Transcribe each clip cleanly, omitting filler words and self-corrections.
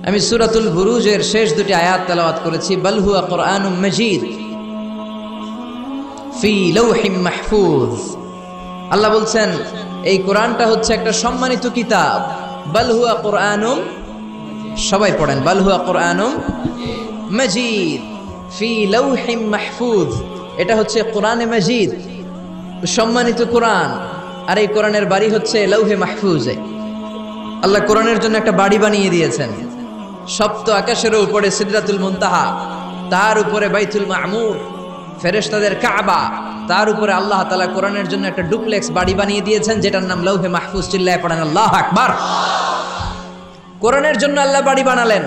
আমি সূরাতুল বুরুজের শেষ দুটি আয়াত তেলাওয়াত করেছি। বাল হুয়া কুরআনুম মাজিদ ফি লাওহিম মাহফুজ। আল্লাহ বলছেন এই কোরআনটা হচ্ছে একটা সম্মানিত কিতাব। বাল হুয়া কুরআনুম, সবাই পড়েন, বাল হুয়া কুরআনুম মাজিদ ফি লাওহিম মাহফুজ। এটা হচ্ছে কোরআনে মাজিদ, সম্মানিত কোরআন। আর এই কোরআনের বাড়ি হচ্ছে লৌহে মাহফুজে। আল্লাহ কোরআনের জন্য একটা বাড়ি বানিয়ে দিয়েছেন। সপ্ত আকাশের উপরে সিদরাতুল মুনতাহা, তার উপরে বাইতুল মামুর, ফেরেশতাদের কাবা, তার উপরে আল্লাহ তাআলা কোরআনের জন্য একটা ডুপ্লেক্স বাড়ি বানিয়ে দিয়েছেন, যেটার নাম লৌহে মাহফুজ। চিল্লায়ে পড়েন আল্লাহু আকবার। কোরআনের জন্য আল্লাহ বাড়ি বানালেন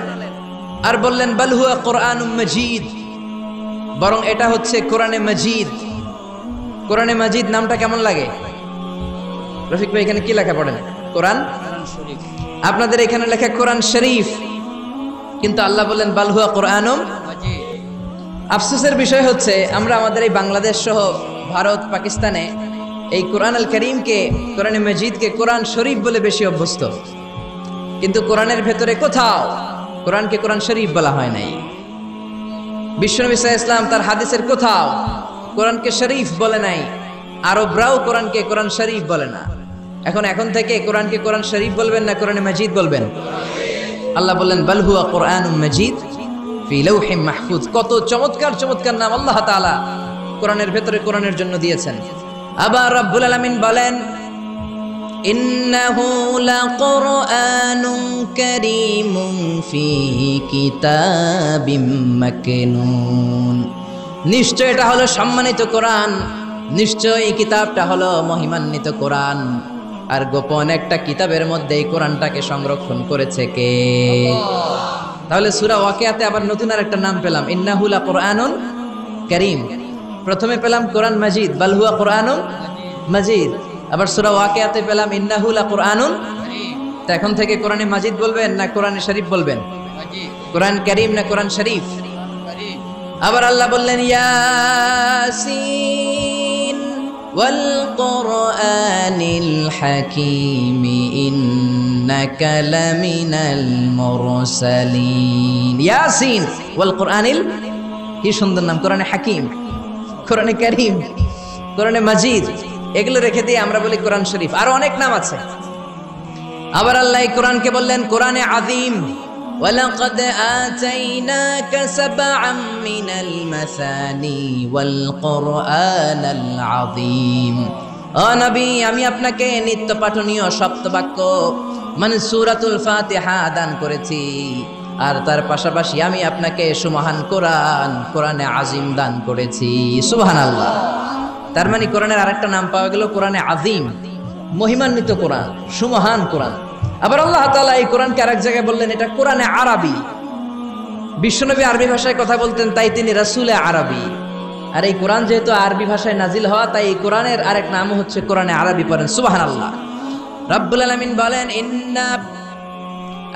আর বললেন বাল হুয়া কুরআনুম মাজিদ, বরং এটা হচ্ছে কোরআনে মাজিদ। কোরআনে মাজিদ নামটা কেমন লাগে? রফিক ভাই এখানে কি লেখা পড়েন? কোরআন শরীফ। আপনাদের এখানে লেখা কোরআন শরীফ, কিন্তু আল্লাহ বললেন বাল হুয়া কুরআনুম মাজিদ। আফসোসের বিষয় হচ্ছে আমরা আমাদের এই বাংলাদেশ সহ ভারত, পাকিস্তানে এই কোরআন আল করিমকে, কোরআনে মাজিদকে কোরআন শরীফ বলে বেশি অভ্যস্ত। কিন্তু কোরআনের ভেতরে কোথাও কোরআনকে কোরআন শরীফ বলা হয় নাই। বিশ্বনবী সাল্লাল্লাহু আলাইহি ওয়াসাল্লাম তার হাদিসের কোথাও কোরআনকে শরীফ বলে নাই। আরবরাও কোরআনকে কোরআন শরীফ বলে না। এখন থেকে কোরআনকে কোরআন শরীফ বলবেন না কোরআনে মাজিদ বলবেন? আল্লাহ বললেন বাল হুয়া কুরআনুম মাজিদ ফি লাওহিম মাহফুজ। কত চমৎকার চমৎকার নাম আল্লাহ তাআলা কোরআনের ভেতরে কোরআনের জন্য দিয়েছেন। আবার রব্বুল আলামিন বলেন ইন্নাহু লাকুরআনুন কারীমুন ফি কিতাবিম মাকনুন। নিশ্চয় এটা হলো সম্মানিত কোরআন, নিশ্চয় এই কিতাবটা হলো মহিমান্বিত কোরআন। আর গোপন একটা কিতাবের মধ্যে এই কোরআনটাকে সংরক্ষণ করেছে কে? তাহলে সূরা ওয়াকিয়াতে আবার নতুন আর একটা নাম পেলাম, ইন্নাহু লাকুরআনুন কারীম। প্রথমে পেলাম কোরআন মাজিদ, বাল হুয়া কুরআনুম মাজিদ। আবার সূরা ওয়াকিয়াতে পেলাম ইন্নাহু লাকুরআনুন কারীম। তো এখন থেকে কোরআনে মাজিদ বলবেন না কোরআনে শরীফ বলবেন? মাজিদ। কোরআন কারীম না কোরআন শরীফ? কারীম। আবার আল্লাহ বললেন ইয়াসিন ওয়াল কুরআনিল হাকীম ইন্নাকা লামিনাল মুরসালিন। ইয়াসিন ওয়াল কুরআনিল, কি সুন্দর নাম! কোরআনে হাকীম, কোরআনে কারীম, কোরআনে মাজিদ, এগুলো রেখে দিয়ে আমরা বলি কোরআন শরীফ। আরো অনেক নাম আছে। আবার আল্লাহ এই কোরআনকে বললেন কোরআনে আযীম। ওয়ালাকাদ আতাইনাকা সাবআম মিনাল মাসানি ওয়াল কুরআনাল আযীম। ও নবী, আমি আপনাকে নিত্য পাঠনীয় সপ্তবাক্য মানে সূরাতুল ফাতিহা দান করেছি, আর তার পাশাপাশি আমি আপনাকে সুমহান কোরআন, কোরআনে আযীম দান করেছি। সুবহানাল্লাহ। তার মানে কোরআনের আরেকটা নাম পাওয়া গেল কোরআনে আযীম, মহিমান্বিত কোরআন, সুমহান কোরআন। আবার আল্লাহ তাআলা এই কোরআনকে আরেক জায়গায় বললেন এটা কোরআনে আরবি। বিশ্বনবী আরবি ভাষায় কথা বলতেন, তাই তিনি রাসূলে আরবি। আর এই কোরআন যেহেতু আরবি ভাষায় নাজিল হওয়া, তাই এই কোরআনের আরেক নাম হচ্ছে কোরআনে আরবি। পড়েন সুবহানাল্লাহ। রব্বুল আলামিন বলেন ইন্না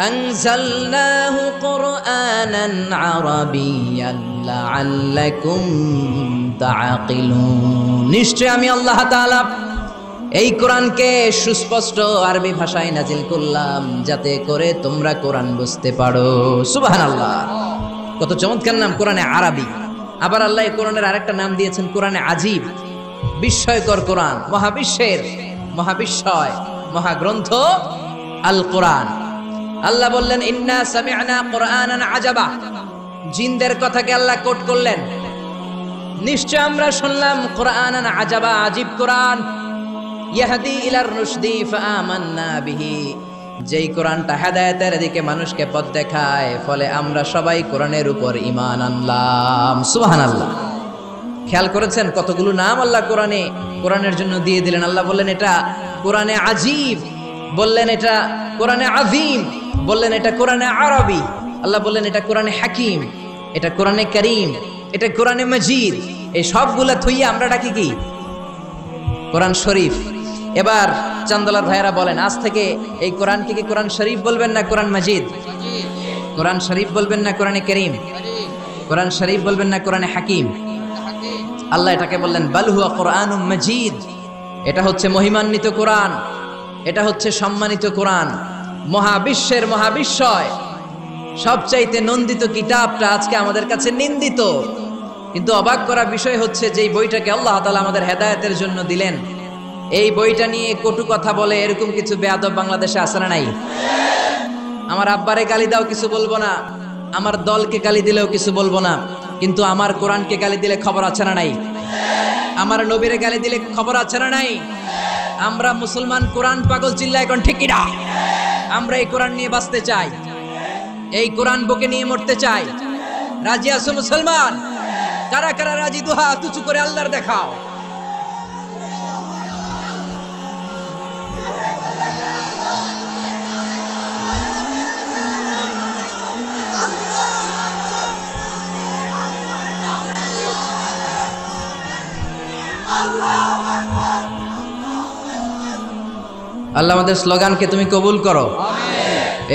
আনজালনাহু কুরআনান আরাবিয়্যান লাআল্লাকুম তাআকিলুন। নিশ্চয় আমি আল্লাহ তাআলা এই কোরআনকে সুস্পষ্ট আরবি ভাষায় নাজিল করলাম, যাতে করে তোমরা কোরআন বুঝতে পারো। সুবহানাল্লাহ। কত চমৎকার নাম কোরআনে আরবি। আবার আল্লাহ এই কোরআনের আরেকটা নাম দিয়েছেন কোরআনে আজীব, বিস্ময়কর কোরআন, মহাবিশ্বের মহাবিস্ময় মহাগ্রন্থ আল কোরআন। আল্লাহ বললেন ইন্না সামি'না কুরআনান আজাবা। জিনদের কথাকে আল্লাহ কোট করলেন, নিশ্চয় আমরা শুনলাম কুরআনান আজাবা, আজীব কোরআন। ইয়াহদি ইলার রুশদি ফাআমান্না বিহি। যেই কোরআনটা হেদায়েতের দিকে মানুষকে পথ দেখায়, ফলে আমরা সবাই কোরআনের উপর ঈমান আনলাম। সুবহানাল্লাহ। খেয়াল করেছেন কতগুলো নাম আল্লাহ কোরআনের জন্য দিয়ে দিলেন। আল্লাহ বললেন এটা কোরআনে আজীব, বললেন এটা কোরআনে আযীম, বললেন এটা কোরআনে আরবি। আল্লাহ বললেন এটা কোরআনে হাকিম, এটা কোরআনে কারীম, এটা কোরআনে মাজিদ। এই সবগুলা থইয়া আমরা ডাকি কি? কোরআন শরীফ। এবার চান্দলার ভাইয়েরা বলেন, আজ থেকে এই কোরআনকে কি কোরআন শরীফ বলবেন না কোরআন মাজিদ? কোরআন শরীফ বলবেন না কোরআনে কারীম? কোরআন শরীফ বলবেন না কোরআনে হাকিম? আল্লাহ এটাকে বললেন বাল হুয়া কুরআনুম মাজিদ। এটা হচ্ছে মহিমান্বিত কোরআন, এটা হচ্ছে সম্মানিত কোরআন, মহাবিশ্বের মহাবিস্ময়, সবচাইতে নন্দিত কিতাবটা আজকে আমাদের কাছে নিন্দিত। কিন্তু অবাক করা বিষয় হচ্ছে যে এই বইটাকে আল্লাহ তাআলা আমাদের হেদায়েতের জন্য দিলেন, এই বইটা নিয়ে কটু কথা বলে এরকম কিছু বেয়াদব বাংলাদেশে আছে না নাই? আমার আব্বারে গালি দাও কিছু বলবো না, আমার দলকে গালি দিলেও কিছু বলবো না, কিন্তু আমার কোরআনকে গালি দিলে খবর আছে না নাই? আমার নবীরে গালি দিলে খবর আছে না নাই? আমরা মুসলমান কোরআন পাগল, চিল্লায় এখন ঠিক কিনা? আমরা এই কোরআন নিয়ে বাঁচতে চাই, এই কোরআন বুকে নিয়ে মরতে চাই। রাজি আছো মুসলমান? কারা কারা রাজি? দুহা তুচু করে আল্লাহর দেখাও। আল্লাহ আমাদের স্লোগানকে তুমি কবুল করো,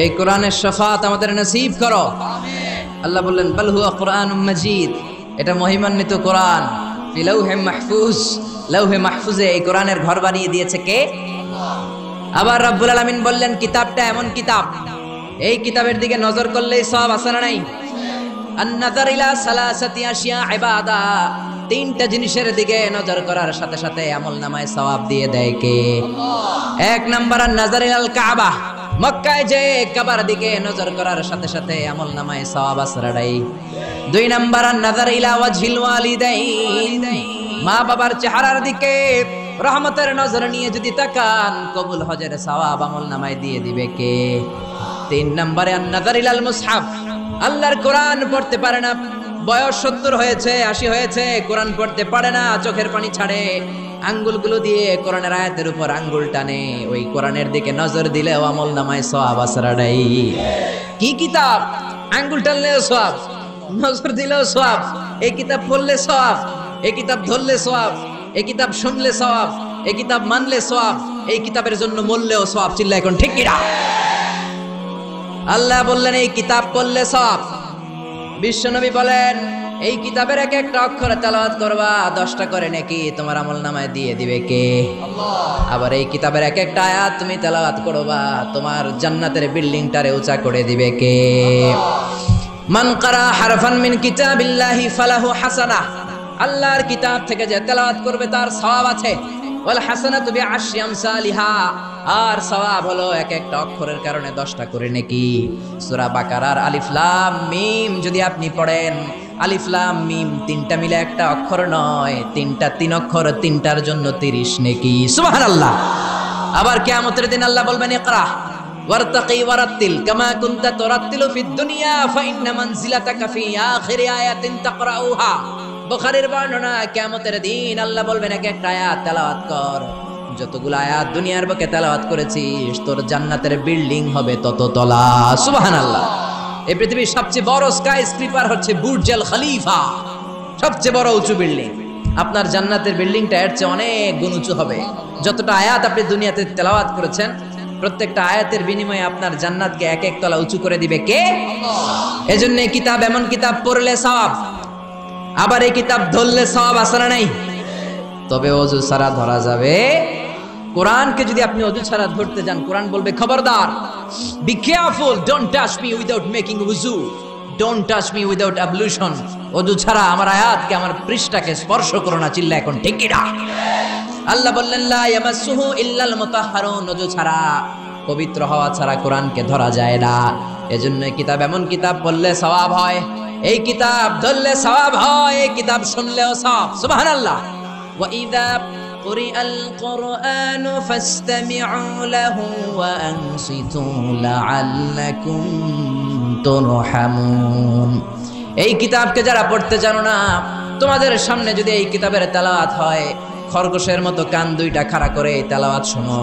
এই কোরআনের শাফাত আমাদের নসিব করো। আল্লাহ বললেন বাল হুয়া কুরআনুম মাজিদ, এটা মহিমান্বিত কোরআন। ফি লাউহে মাহফুজ, লাউহে মাহফুজে এই কোরআনের ঘর বানিয়ে দিয়েছে কে? আবার রব্বুল আলামিন বললেন কিতাবটা এমন কিতাব, এই কিতাবের দিকে নজর করলেই সওয়াব আছে না নাই? আন-নাযার ইলা সালাসাতি আশিয়া ইবাদা, তিনটা জিনিসের দিকে নজর করার সাথে সাথে আমলনামায় সওয়াব দিয়ে দেয় কে? এক নাম্বার আন-নাযার ইলাল কাবা, মক্কায় যে কাবার দিকে নজর করার সাথে সাথে আমলনামায় সওয়াব আসরাড়াই। দুই নাম্বার আন-নাযার ইলা ওয়াজহিল ওয়ালিদাইন, মা বাবার চেহারার দিকে রহমতের নজর নিয়ে যদি তাকান, কবুল হজের সওয়াব আমলনামায় দিয়ে দিবে কে? তিন নম্বরে আন-নাযার ইলাল মুসহাফ, আল্লাহর কোরআন পড়তে পারে না, বয়স 70 হয়েছে 80 হয়েছে, কোরআন পড়তে পারে না, চোখের পানি ছাড়ে, আঙ্গুলগুলো দিয়ে কোরআনের আয়াতের উপর আঙ্গুল টানে, ওই কোরআনের দিকে নজর দিলেও আমলনামায় সওয়াব আসরাড়াই। কি কিতাব? আঙ্গুল টানলেও সওয়াব, নজর দিলেও সওয়াব, এই কিতাব পড়লে সওয়াব, এই কিতাব ধরলে সওয়াব, এই কিতাব শুনলে সওয়াব, এই কিতাব মানলে সওয়াব, এই কিতাবের জন্য মরলেও সওয়াব। চিল্লা এখন ঠিক কিনা? আল্লাহ বললেন এই কিতাব পড়লে সওয়াব। বিশ্বনবী বলেন এই কিতাবের এক একটা অক্ষর তেলাওয়াত করবা 10টা করে নাকি তোমার আমলনামায় দিয়ে দিবে কে? আল্লাহ। আবার এই কিতাবের এক একটা আয়াত তুমি তেলাওয়াত করবা, তোমার জান্নাতের বিল্ডিংটারে উঁচা করে দিবে কে? মান কারা হারফান মিন কিতাবিল্লাহি ফালাহু হাসানাহ, আল্লাহর কিতাব থেকে যে তেলাওয়াত করবে তার সওয়াব আছে। ওয়াল হাসানাতু বিআশরি আমসালিহা, আর সওয়াব হলো এক একটা অক্ষরের কারণে 10টা করে নেকি। সূরা বাকারার আলিফ লাম মিম যদি আপনি পড়েন, আলিফ লাম মিম তিনটা মিলে একটা অক্ষর নয়, তিনটা 3 অক্ষর, তিনটার জন্য 30 নেকি। সুবহানাল্লাহ। আবার কিয়ামতের দিন আল্লাহ বলবেন ইকরা ওয়ারতাকি ওয়ারাত্তিল কামা কুনতা তুরাত্তিলু ফিদ দুনিয়া ফাইন্না মানজিলাতাকা ফি আখিরি আয়াতিন তাকরাউহা। বুখারীর বর্ণনা, কিয়ামতের দিন আল্লাহ বলবেন এক একটা আয়াত তেলাওয়াত কর, যতগুলো আয়াত দুনিয়ার বুকে তেলাওয়াত করেছিস তোর জান্নাতের বিল্ডিং হবে তত তলা। সুবহানাল্লাহ। এই পৃথিবীর সবচেয়ে বড় স্কাই স্ক্রিপার হচ্ছে বুর্জ আল খলিফা, সবচেয়ে বড় উঁচু বিল্ডিং। আপনার জান্নাতের বিল্ডিংটা এর চেয়ে অনেক গুণ উঁচু হবে। যতটা আয়াত আপনি দুনিয়াতে তেলাওয়াত করেছেন, প্রত্যেকটা আয়াতের বিনিময়ে আপনার জান্নাতকে এক এক তলা উঁচু করে দিবে কে? আল্লাহ। এজন্য এই কিতাব এমন কিতাব পড়লে সওয়াব, আবার এই কিতাব ধরলে সওয়াব আছে না নাই? তবে ওযু ছাড়া ধরা যাবে। কোরআনকে যদি আপনি ওযু ছাড়া ধরতে যান, কোরআন বলবে খবরদার, be careful, don't touch me without making ওযু, ডোন্ট টাচ মি উইদাউট অ্যাবলুশন। ওযু ছাড়া আমার আয়াতকে, আমার পৃষ্ঠাকে স্পর্শ করো না। চিল্লা এখন ঠিক কি না? আল্লাহ বললেন লা ইয়ামাসসুহু ইল্লাল মুতাহহারুন, ওযু ছাড়া, পবিত্র হওয়া ছাড়া কোরআনকে ধরা যায় না। এজন্য এই কিতাব এমন কিতাব পড়লে সওয়াব হয়, এই কিতাব ধরলে সওয়াব হয়, এই কিতাব শুনলেও সওয়াব। সুবহানাল্লাহ। ওয়া ইযা কুরিআল কুরআনু ফাসতামিউ লাহু ওয়া আনসিতু লাআল্লাকুম তুরহামুন। এই কিতাবকে যারা পড়তে জানো না, তোমাদের সামনে যদি এই কিতাবের তেলাওয়াত হয়, খরগোশের মতো কান দুইটা খাড়া করে এই তেলাওয়াত শোনো।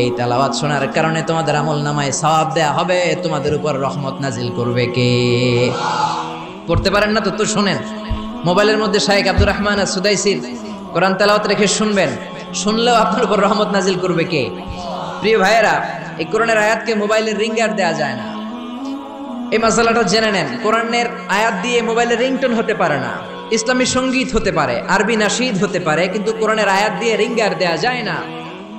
এই তেলাওয়াত শোনার কারণে তোমাদের আমলনামায় সওয়াব দেয়া হবে, তোমাদের উপর রহমত নাজিল করবে কে? পড়তে পারেন না তো শোনেন। মোবাইলের মধ্যে শাইখ আব্দুর রহমান সুদাইসির কোরআন তেলাওয়াত রেখে শুনবেন, শুনলেও আপনার উপর রহমত নাজিল করবে কে? প্রিয় ভাইয়েরা, এই কোরআনের আয়াতকে মোবাইলের রিঙ্গার দেয়া যায় না। এই মাসালাটা জেনে নেন। কোরআনের আয়াত দিয়ে মোবাইলের রিংটোন হতে পারে না, ইসলামী সঙ্গীত হতে পারে, আরবি নাশিদ হতে পারে, কিন্তু কোরআনের আয়াত দিয়ে রিঙ্গার দেয়া যায় না।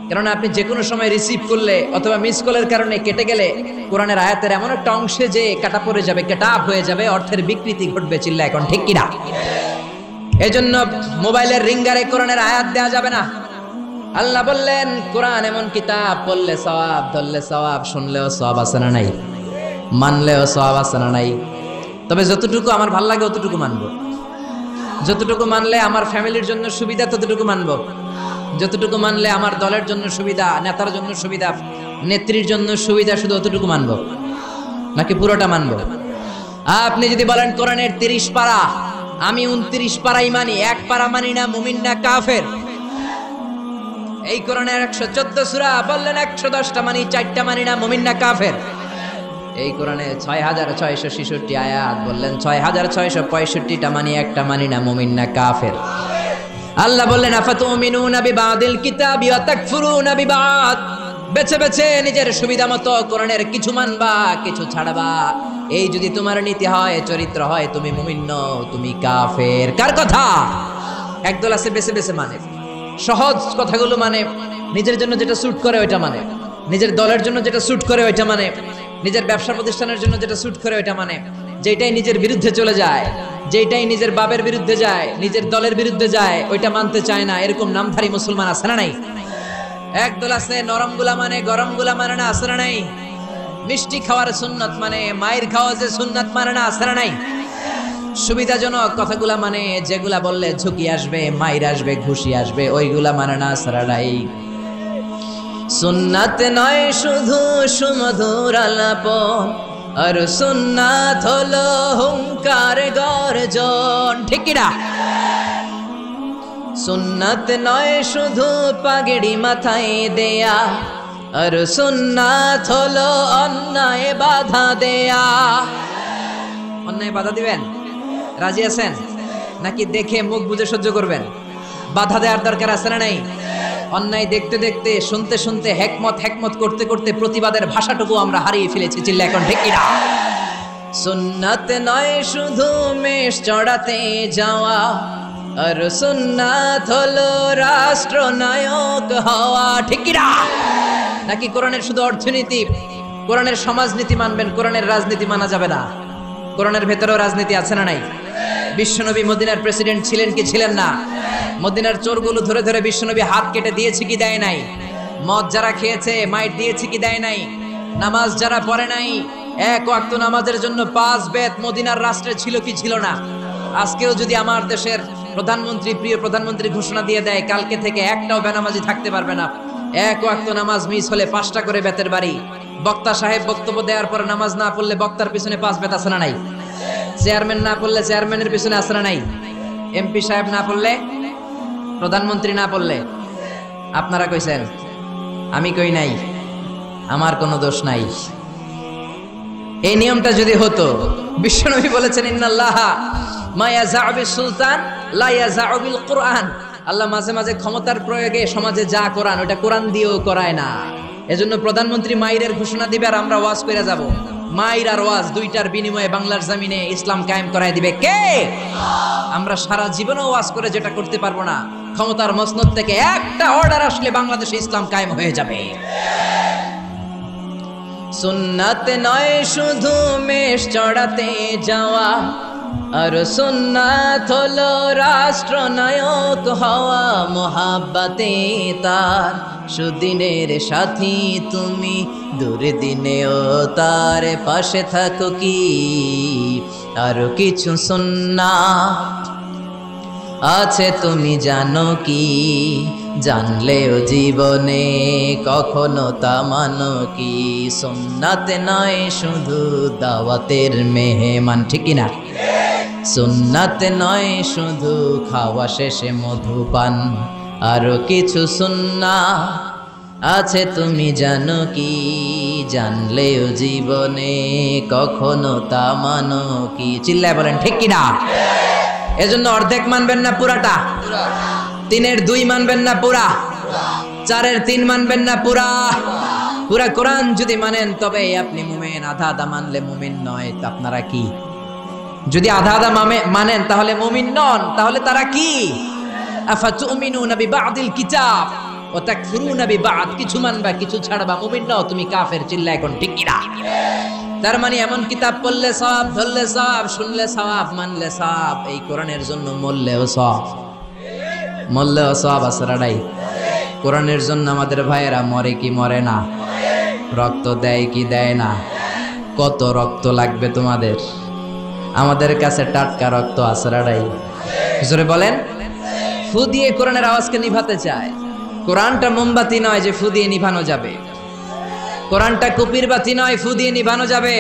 কেননা আপনি যে কোনো সময় রিসিভ করলে অথবা মিস কলের কারণে কেটে গেলে কোরআনের আয়াতের এমন একটা অংশে যে কাটা পড়ে যাবে, কাটাপ হয়ে যাবে, অর্থের বিকৃতি ঘটবে। চিল্লা এখন ঠিক কিনা? এজন্য মোবাইলের রিঙ্গারে কোরআনের আয়াত দেওয়া যাবে না। আল্লাহ বললেন কোরআন এমন কিতাব, পড়লে সওয়াব, ধরলে সওয়াব, শুনলেও সওয়াব আছে না নাই, মানলেও সওয়াব আছে না নাই। তবে যতটুকু আমার ভাল লাগে অতটুকু মানবো, যতটুকু মানলে আমার ফ্যামিলির জন্য সুবিধা ততটুকু মানবো, যতটুকু মানলে আমার দলের জন্য সুবিধা, নেতার জন্য সুবিধা, নেত্রীর জন্য সুবিধা, শুধু অতটুকু মানবো নাকি পুরোটা মানবো? আপনি যদি বলেন কোরআনের 30 পারা, আমি 29 পারাই মানি, 1 পারা মানি না, মুমিন না কাফের। এই কোরআনের 114 সূরা বললেন 110টা মানি, 4টা মানি না, মুমিন না কাফের। এই কোরআনে 6666 আয়াত বললেন 6665টা মানি, একটা মানি না, মুমিন না কাফের। আল্লাহ বললেন আফাতুমিনুনা বিবাদিল কিতাবি ওয়া তাকফুরুনা বিবাদ, বেছে বেছে নিজের সুবিধা মতো কোরআনের কিছু মানবা, কিছু ছাড়বা। এই যদি তোমার নীতি হয়, চরিত্র হয়, তুমি মুমিন নও, তুমি কাফের। কার কথা? একদল আছে বেছে বেছে মানে, সহজ কথাগুলো মানে, নিজের জন্য যেটা স্যুট করে ওইটা মানে, নিজের দলের জন্য যেটা স্যুট করে ওইটা মানে, নিজের ব্যবসা প্রতিষ্ঠানের জন্য যেটা স্যুট করে ওইটা মানে। যেটাই নিজের বিরুদ্ধে চলে যায়, যেটাই নিজের বাপের বিরুদ্ধে যায়, নিজের দলের বিরুদ্ধে যায়, ওইটা মানতে চায় না। এরকম নামধারী মুসলমান আছে না নাই? একদল আছে নরম গুলা মানে, গরম গুলা মানে না, আছে না নাই? মিষ্টি খাওয়ার সুন্নাত মানে, মায়ের খাওয়া যে সুন্নাত মানে না, আছে না নাই? সুবিধাজনক কথাগুলা মানে, যেগুলা বললে ঝুঁকি আসবে, মায়ের আসবে, ঘুষি আসবে, ওইগুলা মানে না, আছে না নাই? সুন্নাত নয় শুধু সুমধুর আলাপন, আর সুন্নাত হলো হুঙ্কার গর্জন। ঠিক কিনা? সুন্নাত নয় শুধু পাগড়ি মাথায় দেয়া, আর সুন্নাত হলো অন্যায় বাধা দেয়া। অন্যায় বাধা দিবেন? রাজি আছেন নাকি দেখে মুখ বুজে সহ্য করবেন? বাধা দেওয়ার দরকার আছে না নাই? অন্যায় দেখতে দেখতে, শুনতে শুনতে, হেকমত করতে করতে প্রতিবাদের ভাষাটুকু আমরা হারিয়ে ফেলেছি। চিল্লা এখন ঠিক কিনা? সুন্নাত নয় শুধু মেষ চড়াতে যাওয়া, আর সুন্নাত হলো রাষ্ট্রনায়ক হওয়া। ঠিক কিনা? নাকি কোরআনের শুধু অর্থনীতি, কোরআনের সমাজনীতি মানবেন, কোরআনের রাজনীতি মানা যাবে না? কোরআনের ভেতরেও রাজনীতি আছে না নাই? বিশ্বনবী মদিনার প্রেসিডেন্ট ছিলেন কি ছিলেন না? মদিনার চোরগুলো ধরে ধরে বিশ্বনবী হাত কেটে দিয়েছে কি দেয় নাই? মদ যারা খেয়েছে মাইর দিয়েছে কি দেয় নাই? নামাজ যারা পড়ে নাই, এক ওয়াক্ত নামাজের জন্য 5 বেত মদিনার রাষ্ট্রে ছিল কি ছিল না? আজকেও যদি আমার দেশের প্রধানমন্ত্রী, প্রিয় প্রধানমন্ত্রী ঘোষণা দিয়ে দেয় কালকে থেকে একটাও বেনামাজি থাকতে পারবে না, এক ওয়াক্ত নামাজ মিস হলে 5টা করে বেতের বাড়ি। বক্তা সাহেব বক্তব্য দেওয়ার পরে নামাজ না পড়লে বক্তার পিছনে 5 বেত আছে না নাই? চেয়ারম্যান না পড়লে চেয়ারম্যানের পিছনে আছে না নাই? এমপি সাহেব না পড়লে, প্রধানমন্ত্রী না পড়লে। আপনারা কইছেন, আমি কই নাই, আমার কোনো দোষ নাই। এই নিয়মটা যদি হতো, বিশ্বনবী বলেছেন ইন্নাল্লাহা মা ইয়াযাউ বিস সুলতান লা ইয়াযাউ বিল কুরআন, আল্লাহ মাঝে মাঝে ক্ষমতার প্রয়োগে সমাজে যা কোরআন, ওটা কোরআন দিয়েও করায় না। এজন্য প্রধানমন্ত্রী মাইরের ঘোষণা দিবে আর আমরা ওয়াজ করে যাব। মাইর আর ওয়াজ দুইটার বিনিময়ে বাংলার জমিনে ইসলাম কায়েম করায় দিবে কে? আমরা সারা জীবনও ওয়াজ করে যেটা করতে পারবো না, ক্ষমতার মসনদ থেকে একটা অর্ডার আসলে বাংলাদেশে ইসলাম কায়েম হয়ে যাবে। সুন্নাত নয় শুধু মেষ চড়াতে যাওয়া, আর সুন্নাত হলো রাষ্ট্রনায়ক হওয়া। মোহাব্বতে তার সুদিনের সাথী তুমি, দুর্দিনেও তার পাশে থাকো কি? আরো কিছু সুন্নাত আছে তুমি জানো কি? জানলেও জীবনে কখনো তা মানো কি? সুন্নাত নয় শুধু দাওয়াতের মেহমান। ঠিক কিনা? সুন্নাত নয় শুধু খাওয়া শেষে মধুপান, আরো কিছু সুন্নাত আছে তুমি জানো কি? জানলেও জীবনে কখনো তা মানো কি? চিল্লায় বলেন ঠিক কিনা? এজন্য অর্ধেক মানবেন না পুরাটা? 3-এর 2 মানবেন না পুরা? 4-এর 3 মানবেন না পুরা? পুরা কোরআন যদি মানেন তবে আপনি মুমিন, আধা আধা মানলে মুমিন নয়। তা আপনারা কি? যদি আধা আধা মানেন তাহলে মুমিন নন, তাহলে তারা কি? আফাতুমিনুনা বিবাদিল কিতাব, ওয়া তাকফুরুনা বিবাদ, কিছু মানবা কিছু ছাড়বা, মুমিন নাও তুমি কাফের, চিল্লা এখন ঠিক কিনা? তার মানে এমন কিতাব পড়লে সওয়াব, ধরলে সওয়াব, শুনলে সওয়াব, মানলে সওয়াব, এই কোরআনের জন্য মরলেও সওয়াব, মরলেও সওয়াব আসরাডাই। কোরআনের জন্য আমাদের ভাইয়েরা মরে কি মরে না? রক্ত দেয় কি দেয় না? কত রক্ত লাগবে তোমাদের? আমাদের কাছে টাটকা রক্ত আসরাডাই। জোরে বলেন। ফু দিয়ে কোরআনের আওয়াজকে নিভাতে চায়। কোরআনটা মোমবাতি নয় যে ফু দিয়ে নিভানো যাবে, কোরআনটা কুপির বাতি নয় ফু দিয়ে নিভানো যাবে,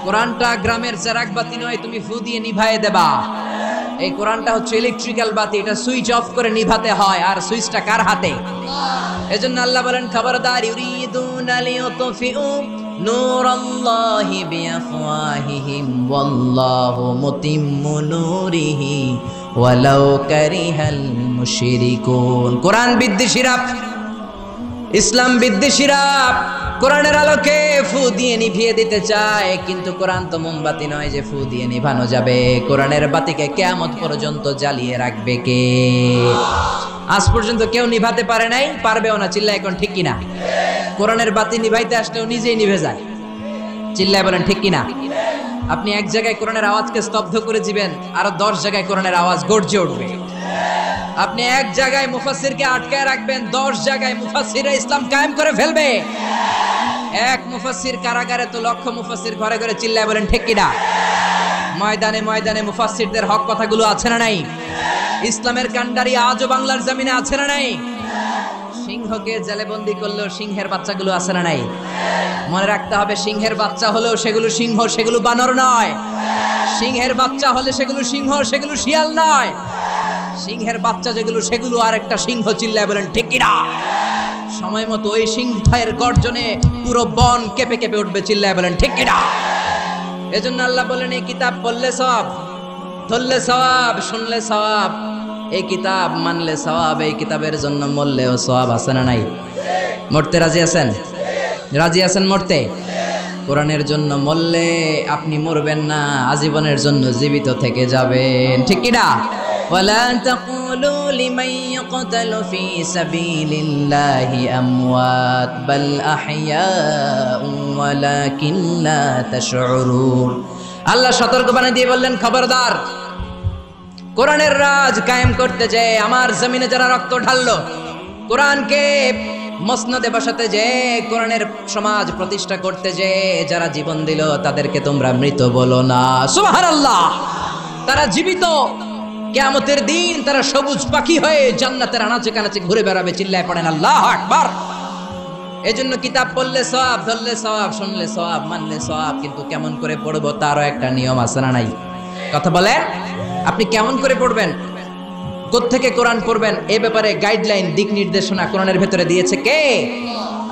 কোরআনটা গ্রামের চেরাগ বাতি নয় তুমি ফু দিয়ে নিভায়ে দেবা। এই কোরআনটা হচ্ছে ইলেকট্রিক্যাল বাতি, এটা সুইচ অফ করে নিভাতে হয়, আর সুইচটা কার হাতে? এজন্য আল্লাহ বলেন খবরদার, ইউরিদুনা লিয়ুতফিউ নূরাল্লাহি বিআফওয়াহিহিম ওয়াল্লাহু মুতিম্মু নূরিহি ওয়ালাউ কারিহাল মুশরিকুন। কোরআন বিদ্বেষীরা, ইসলাম বিদ্বেষীরা কোরআনের আলোকে ফু দিয়ে নিভিয়ে দিতে চায়, কিন্তু কোরআন তো মোমবাতি নয় যে ফু দিয়ে নিভানো যাবে। কোরআনের বাতিকে কিয়ামত পর্যন্ত জ্বালিয়ে রাখবে কে? আজ পর্যন্ত কেউ নিভাতে পারে নাই, পারবেও না, চিল্লা এখন ঠিক কিনা? কোরআনের বাতি নিভাইতে আসলেও নিজেই নিভে যায়, চিল্লায় বলেন ঠিক কিনা? আপনি এক জায়গায় কোরআনের আওয়াজকে স্তব্ধ করে দিবেন, আরো 10 জায়গায় কোরআনের আওয়াজ গর্জে উঠবে। আপনি এক জায়গায় মুফাসসিরকে আটকায় রাখবেন, 10 জায়গায় মুফাসসিররা ইসলাম কায়েম করে ফেলবে। এক মুফাসসির কারাগারে তো লক্ষ মুফাসসির ঘরে ঘরে, চিল্লায় বলেন ঠিক কিনা? ময়দানে ময়দানে মুফাসসিরদের হক কথাগুলো আছে না নাই? ইসলামের কান্ডারি আজও বাংলার জমিনে আছে না নাই? সিংহকে জেলে বন্দী করলেও সিংহের বাচ্চাগুলো আছে না নাই? মনে রাখতে হবে, সিংহের বাচ্চা হলেও সেগুলো সিংহ, সেগুলো বানর নয়। সিংহের বাচ্চা হলে সেগুলো সিংহ, সেগুলো শিয়াল নয়। সিংহের বাচ্চা যেগুলো, সেগুলো আর একটা সিংহ, চিল্লায় বলেন ঠিক কিনা? সময় মতো ওই সিংহের গর্জনে পুরো বন কেঁপে কেঁপে উঠবে, চিল্লায় বলেন ঠিক কিনা? এজন্য আল্লাহ বলেন এই কিতাব পড়লে সওয়াব, ধরলে সওয়াব, শুনলে সওয়াব, এই কিতাব মানলে সওয়াব, এই কিতাবের জন্য মরলেও সওয়াব আছে না নাই? মরতে রাজি আছেন? রাজি আছেন মরতে? কোরআনের জন্য মরলে আপনি মরবেন না, আজীবনের জন্য জীবিত থেকে যাবেন, ঠিক কিনা? ওয়ালা তাকুলু লিমান ইয়াকতালু ফি সাবিলিল্লাহি আমওয়াত বাল আহইয়াউ ওয়ালাকিন লা তাশউরুন। আল্লাহ সতর্কবাণী দিয়ে বললেন খবরদার, কোরআনের রাজ কায়েম করতে যে আমার জমিনে যারা রক্ত ঢাললো, কোরআনকে মসনদে বসাতে যে, কোরআনের সমাজ প্রতিষ্ঠা করতে যে যারা জীবন দিল, তাদেরকে তোমরা মৃত বলো না। সুবহানাল্লাহ, তারা জীবিত। কিয়ামতের দিন তারা সবুজ পাখি হয়ে জান্নাতের আনাচে কানাচে ঘুরে বেড়াবে, চিল্লায় পড়েন আল্লাহু আকবার। এজন্য কিতাব পড়লে সওয়াব, ধরলে সওয়াব, শুনলে সওয়াব, মানলে সওয়াব, কিন্তু কেমন করে পড়বো তারও একটা নিয়ম আছে না নাই? কথা বলেন, আপনি কেমন করে পড়বেন, কোত্থেকে কোরআন পড়বেন, এ ব্যাপারে গাইডলাইন, দিক নির্দেশনা কোরআনের ভেতরে দিয়েছে কে?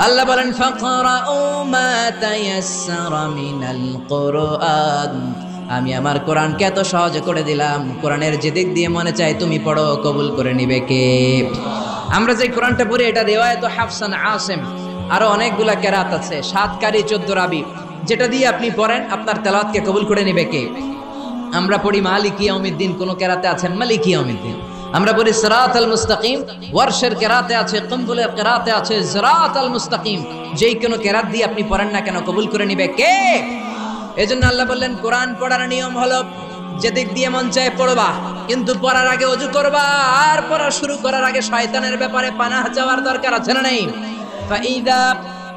আল্লাহ বলেন ফাকরাউ মা তায়াসসারা মিনাল কুরআন। আমি আমার কোরআনকে এত সহজ করে দিলাম, কোরআনের যে দিক দিয়ে মনে চায় তুমি পড়ো, কবুল করে নিবে কে? আমরা যে কোরআনটা পড়ি এটা রিওয়ায়াত হাফসান আসিম, আরো অনেকগুলা কেরাত আছে, 7 কারি 14 রাবি, যেটা দিয়ে আপনি পড়েন আপনার তেলাওয়াতকে কবুল করে নিবে কে? আমরা পড়ি মালিকি ইয়াউমিদ্দিন, কোন কেরাতে আছেন মালিকি ইয়াউমিদ্দিন। আমরা পড়ি সিরাতাল মুস্তাকিম, ওয়ারশের কেরাতে আছে, কম্বুলের কেরাতে আছে সিরাতাল মুস্তাকিম। যেই কোন কেরাত দিয়ে আপনি পড়েন না কেন, কবুল করে নিবে কে? এজন্য আল্লাহ বললেন কোরআন পড়ার নিয়ম হলো যেদিক দিয়ে মন চায় পড়বা, কিন্তু পড়ার আগে ওযু করবা, আর পড়া শুরু করার আগে শয়তানের ব্যাপারে পানাহ চাওয়ার দরকার আছে না নাই? ফাইদা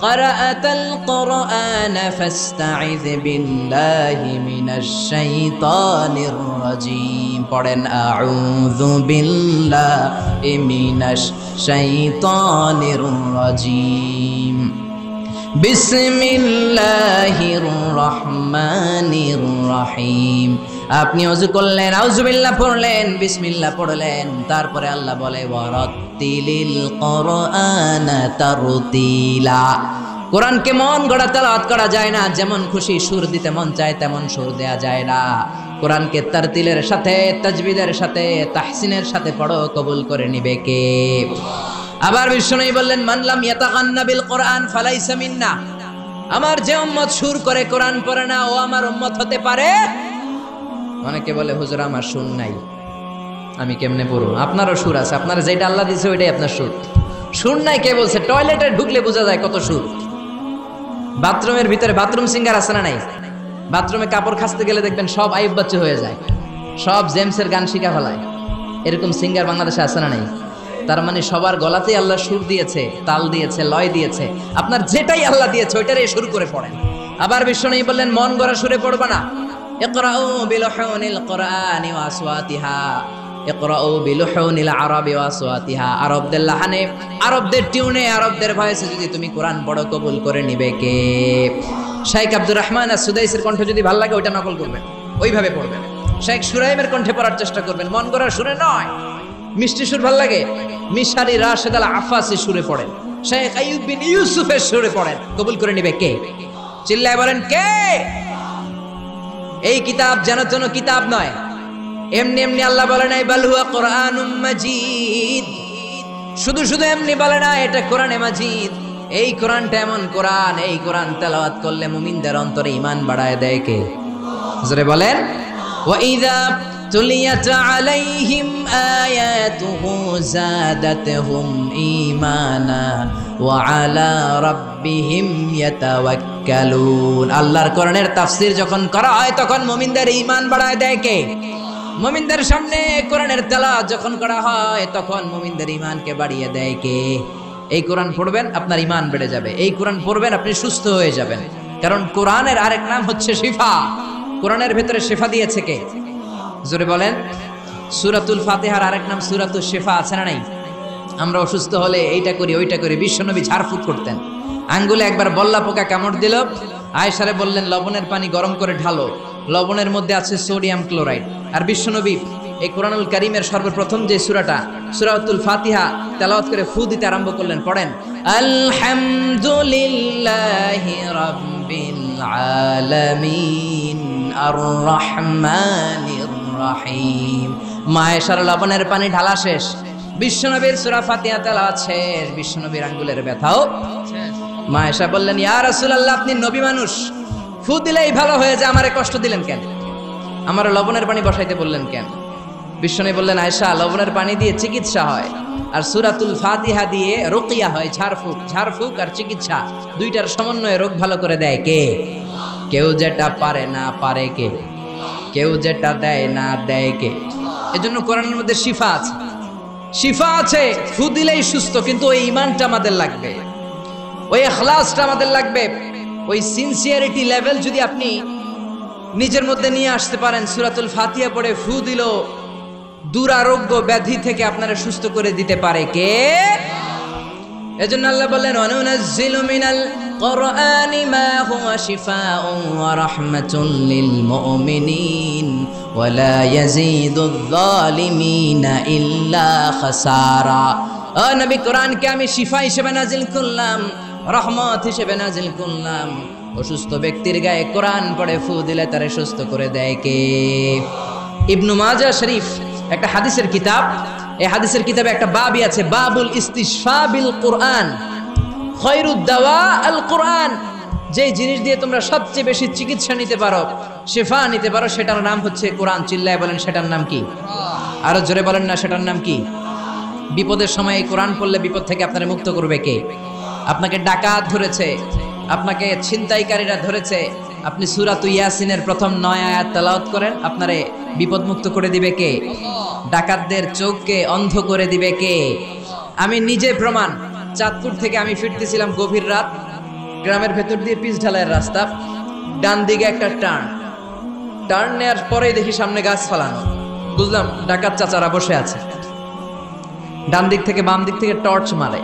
ক্বারাআতাল কুরআনা ফাসতাইয বিল্লাহি মিনাশ শাইতানির রাজীম। পড়েন আউযু বিল্লাহি মিনাশ শাইতানির রাজীম। বিসমিল্লাহির রহমানির রহিম। আপনি ওযু করলেন, আউযুবিল্লাহ পড়লেন, বিসমিল্লাহ পড়লেন, তারপরে আল্লাহ বলে ওয়ারাত্তিলিল কুরআনা তারতিলা। কোরআনকে মন গড়া তেলাওয়াত করা যায় না, যেমন খুশি সুর দিতে মন চায় তেমন সুর দেয়া যায় না। কোরআনকে তারতিলের সাথে, তাজবিদের সাথে, তাহসিনের সাথে পড়ো, কবুল করে নিবে কে? আবার বিষ্ণু বললেন মান লাম ইয়াতাগান্না বিল কোরআন ফালাইসা মিন্না। আমার যে উম্মত সুর করে কোরআন পড়ে না, ও আমার উম্মত হতে পারে। অনেকে বলে হুজুর আমার সুর নাই, আমি কেমনে পড়ব? আপনারও সুর আছে, আপনার যেটা আল্লাহ দিয়েছে ওইটাই আপনার সুর। সুর নাই কে বলছে? টয়লেটে ঢুকলে বোঝা যায় কত সুর। বাথরুমের ভিতরে বাথরুম সিঙ্গার আছে না নাই? বাথরুমে কাপড় খাসতে গেলে দেখবেন সব আইব বাচ্চা হয়ে যায়, সব জেমসের গান শিখা ফেলায়। এরকম সিঙ্গার বাংলাদেশে আছে না নাই? তার মানে সবার গলাতেই আল্লাহ সুর দিয়েছে, তাল দিয়েছে, লয় দিয়েছে। আপনার যেটাই আল্লাহ দিয়েছে ওইটারে শুরু করে পড়েন। আবার বিশ্বনবী বললেন মন গড়া সুরে পড়বা না। ইকরাউ বিলুহুনিল কুরআনি ওয়া আসওয়াতিহা, ইকরাউ বিলুহুনিল আরাবি ওয়া আসওয়াতিহা। আরবদের লাহানে, আরবদের টিউনে, আরবদের ভয়েসে যদি তুমি কোরআন পড়ো কবুল করে নিবে কে? শাইখ আব্দুর রহমান as-সুদাইসির কণ্ঠ যদি ভালো লাগে ওইটা নকল করবেন, ওইভাবে পড়বেন। শাইখ সুরাইমের কণ্ঠে পড়ার চেষ্টা করবেন, মন গড়া সুরে নয়। মিষ্টি সুর ভাল লাগে, মিশারি রাশেদ আল আফাসি সুরে পড়েন, শেখ আইয়ুব বিন ইউসুফের সুরে পড়েন, কবুল করে নিবে কে? চিল্লায় বলেন কে? এই কিতাব যেন তেন কিতাব নয়, এমনি এমনি আল্লাহ বলে নাই বাল হুয়া কুরআনুম মাজিদ। শুধু শুধু এমনি বলে না এটা কোরআনে মাজিদ। এই কোরআনটা এমন কোরআন, এই কোরআন তেলাওয়াত করলে মুমিনদের অন্তরে ঈমান বাড়ায় দেয় কে? জোরে বলেন। ওয়া ইযা তুলিয়াত আলাইহিম আয়াতুহু যাদাতহুম ঈমানা ওয়া আলা রাব্বিহিম ইয়াতাওয়াক্কালুন। আল্লাহর কোরআনের তাফসীর যখন করা হয় তখন মুমিনদের ঈমান বাড়ায় দেয় কে? মুমিনদের সামনে কোরআনের তেলাওয়াত যখন করা হয় তখন মুমিনদের ঈমানকে বাড়িয়ে দেয় কে? এই কোরআন পড়বেন আপনার ঈমান বেড়ে যাবে, এই কোরআন পড়বেন আপনি সুস্থ হয়ে যাবেন। কারণ কোরআনের আরেক নাম হচ্ছে শিফা। কোরআনের ভেতরে শিফা দিয়েছে কে? জোরে বলেন। সূরাতুল ফাতিহার আরেক নাম সূরাতুশ শিফা, আছে না নাই? আমরা অসুস্থ হলে এইটা করি ওইটা করি, বিশ্বনবী ঝাড়ফুঁক করতেন। আঙ্গুলে একবার বল্লা পোকা কামড় দিল, আয়েশারে বললেন লবণের পানি গরম করে ঢালো, লবণের মধ্যে আছে সোডিয়াম ক্লোরাইড। আর বিশ্বনবী এই কোরআনুল কারীমের সর্বপ্রথম যে সূরাটা সূরাতুল ফাতিহা তেলাওয়াত করে ফু দিতে আরম্ভ করলেন। পড়েন আলহামদুলিল্লাহি রাব্বিল আলামিন আর রহমানির রহিম। মায়েশার লবণের পানি ঢালা শেষ, বিশ্বনবীর সূরা ফাতিহা তেলাওয়াত শেষ, বিশ্বনবীর আঙ্গুলের ব্যথাও শেষ। মায়েশা বললেন ইয়া রাসূলুল্লাহ আপনি নবী মানুষ, ফু দিলেই ভালো হয়ে যায়, আমারে কষ্ট দিলেন কেন? আমার লবণের পানি বসাইতে বললেন কেন? বিশ্বনবী বললেন আয়েশা লবণের পানি দিয়ে চিকিৎসা হয় আর সূরাতুল ফাতিহা দিয়ে রুকিয়া হয়, ঝাড়ফুঁক। ঝাড়ফুঁক আর চিকিৎসা দুইটার সমন্বয়ে রোগ ভালো করে দেয় কে? কেউ যেটা পারে না পারে কে? কেউ যেটা দেয় না দেয় কে? এজন্য কোরআনের মধ্যে শিফা আছে, শিফা আছে। ফু দিলেই সুস্থ, কিন্তু ওই ঈমানটা আমাদের লাগবে, ওই ইখলাসটা আমাদের লাগবে, ওই সিনসিয়ারিটি লেভেল যদি আপনি নিজের মধ্যে নিয়ে আসতে পারেন। সূরাতুল ফাতিহা পড়ে ফু দিল দুরারোগ্য ব্যাধি থেকে আপনারা সুস্থ করে দিতে পারে কে? এজন্য আল্লাহ বললেন ওয়ানুনাজ্জিলু মিনাল কুরআনি মা হুয়া শিফাউন ওয়া রাহমাতুল লিল মুমিনিন ওয়া লা ইয়াজিদুয যালিমিনা ইল্লা খাসারা। ও নবী কোরআনকে আমি শিফা হিসেবে নাজিল করলাম, রহমত হিসেবে নাজিল করলাম। অসুস্থ ব্যক্তির গায়ে কোরআন পড়ে ফু দিলে তারে সুস্থ করে দেয় কে? ইবনু মাজাহ শরীফ একটা হাদিসের কিতাব, এই হাদিসের কিতাবে একটা বাবই আছে, বাবুল ইস্তিশফা বিল কুরআন খায়রুদ দাওয়া আল কুরআন। যে জিনিস দিয়ে তোমরা সবচেয়ে বেশি চিকিৎসা নিতে পারো, শিফা নিতে পারো, সেটার নাম হচ্ছে কোরআন। চিল্লায় বলেন সেটার নাম কি? আরো জোরে বলেন না সেটার নাম কি? বিপদের সময় এই কোরআন পড়লে বিপদ থেকে আপনারা মুক্ত করবে কে? আপনাকে ডাকাত ধরেছে, আপনাকে ছিনতাইকারীরা ধরেছে, আপনি সূরাতু ইয়াসিনের প্রথম 9 আয়াত তেলাওয়াত করেন, আপনারে বিপদ মুক্ত করে দিবে কে? ডাকাতদের চোখকে অন্ধ করে দিবে কে? আমি নিজে প্রমাণ। চাঁদপুর থেকে আমি ফিরতেছিলাম গভীর রাত, গ্রামের ভেতর দিয়ে পিচ ঢালাইয়ের রাস্তা, ডান দিকে একটা টার্ন নেওয়ার পরেই দেখি সামনে গাছ ফালানো, বুঝলাম ডাকাত চাচারা বসে আছে। ডান দিক থেকে বাম দিক থেকে টর্চ মারে,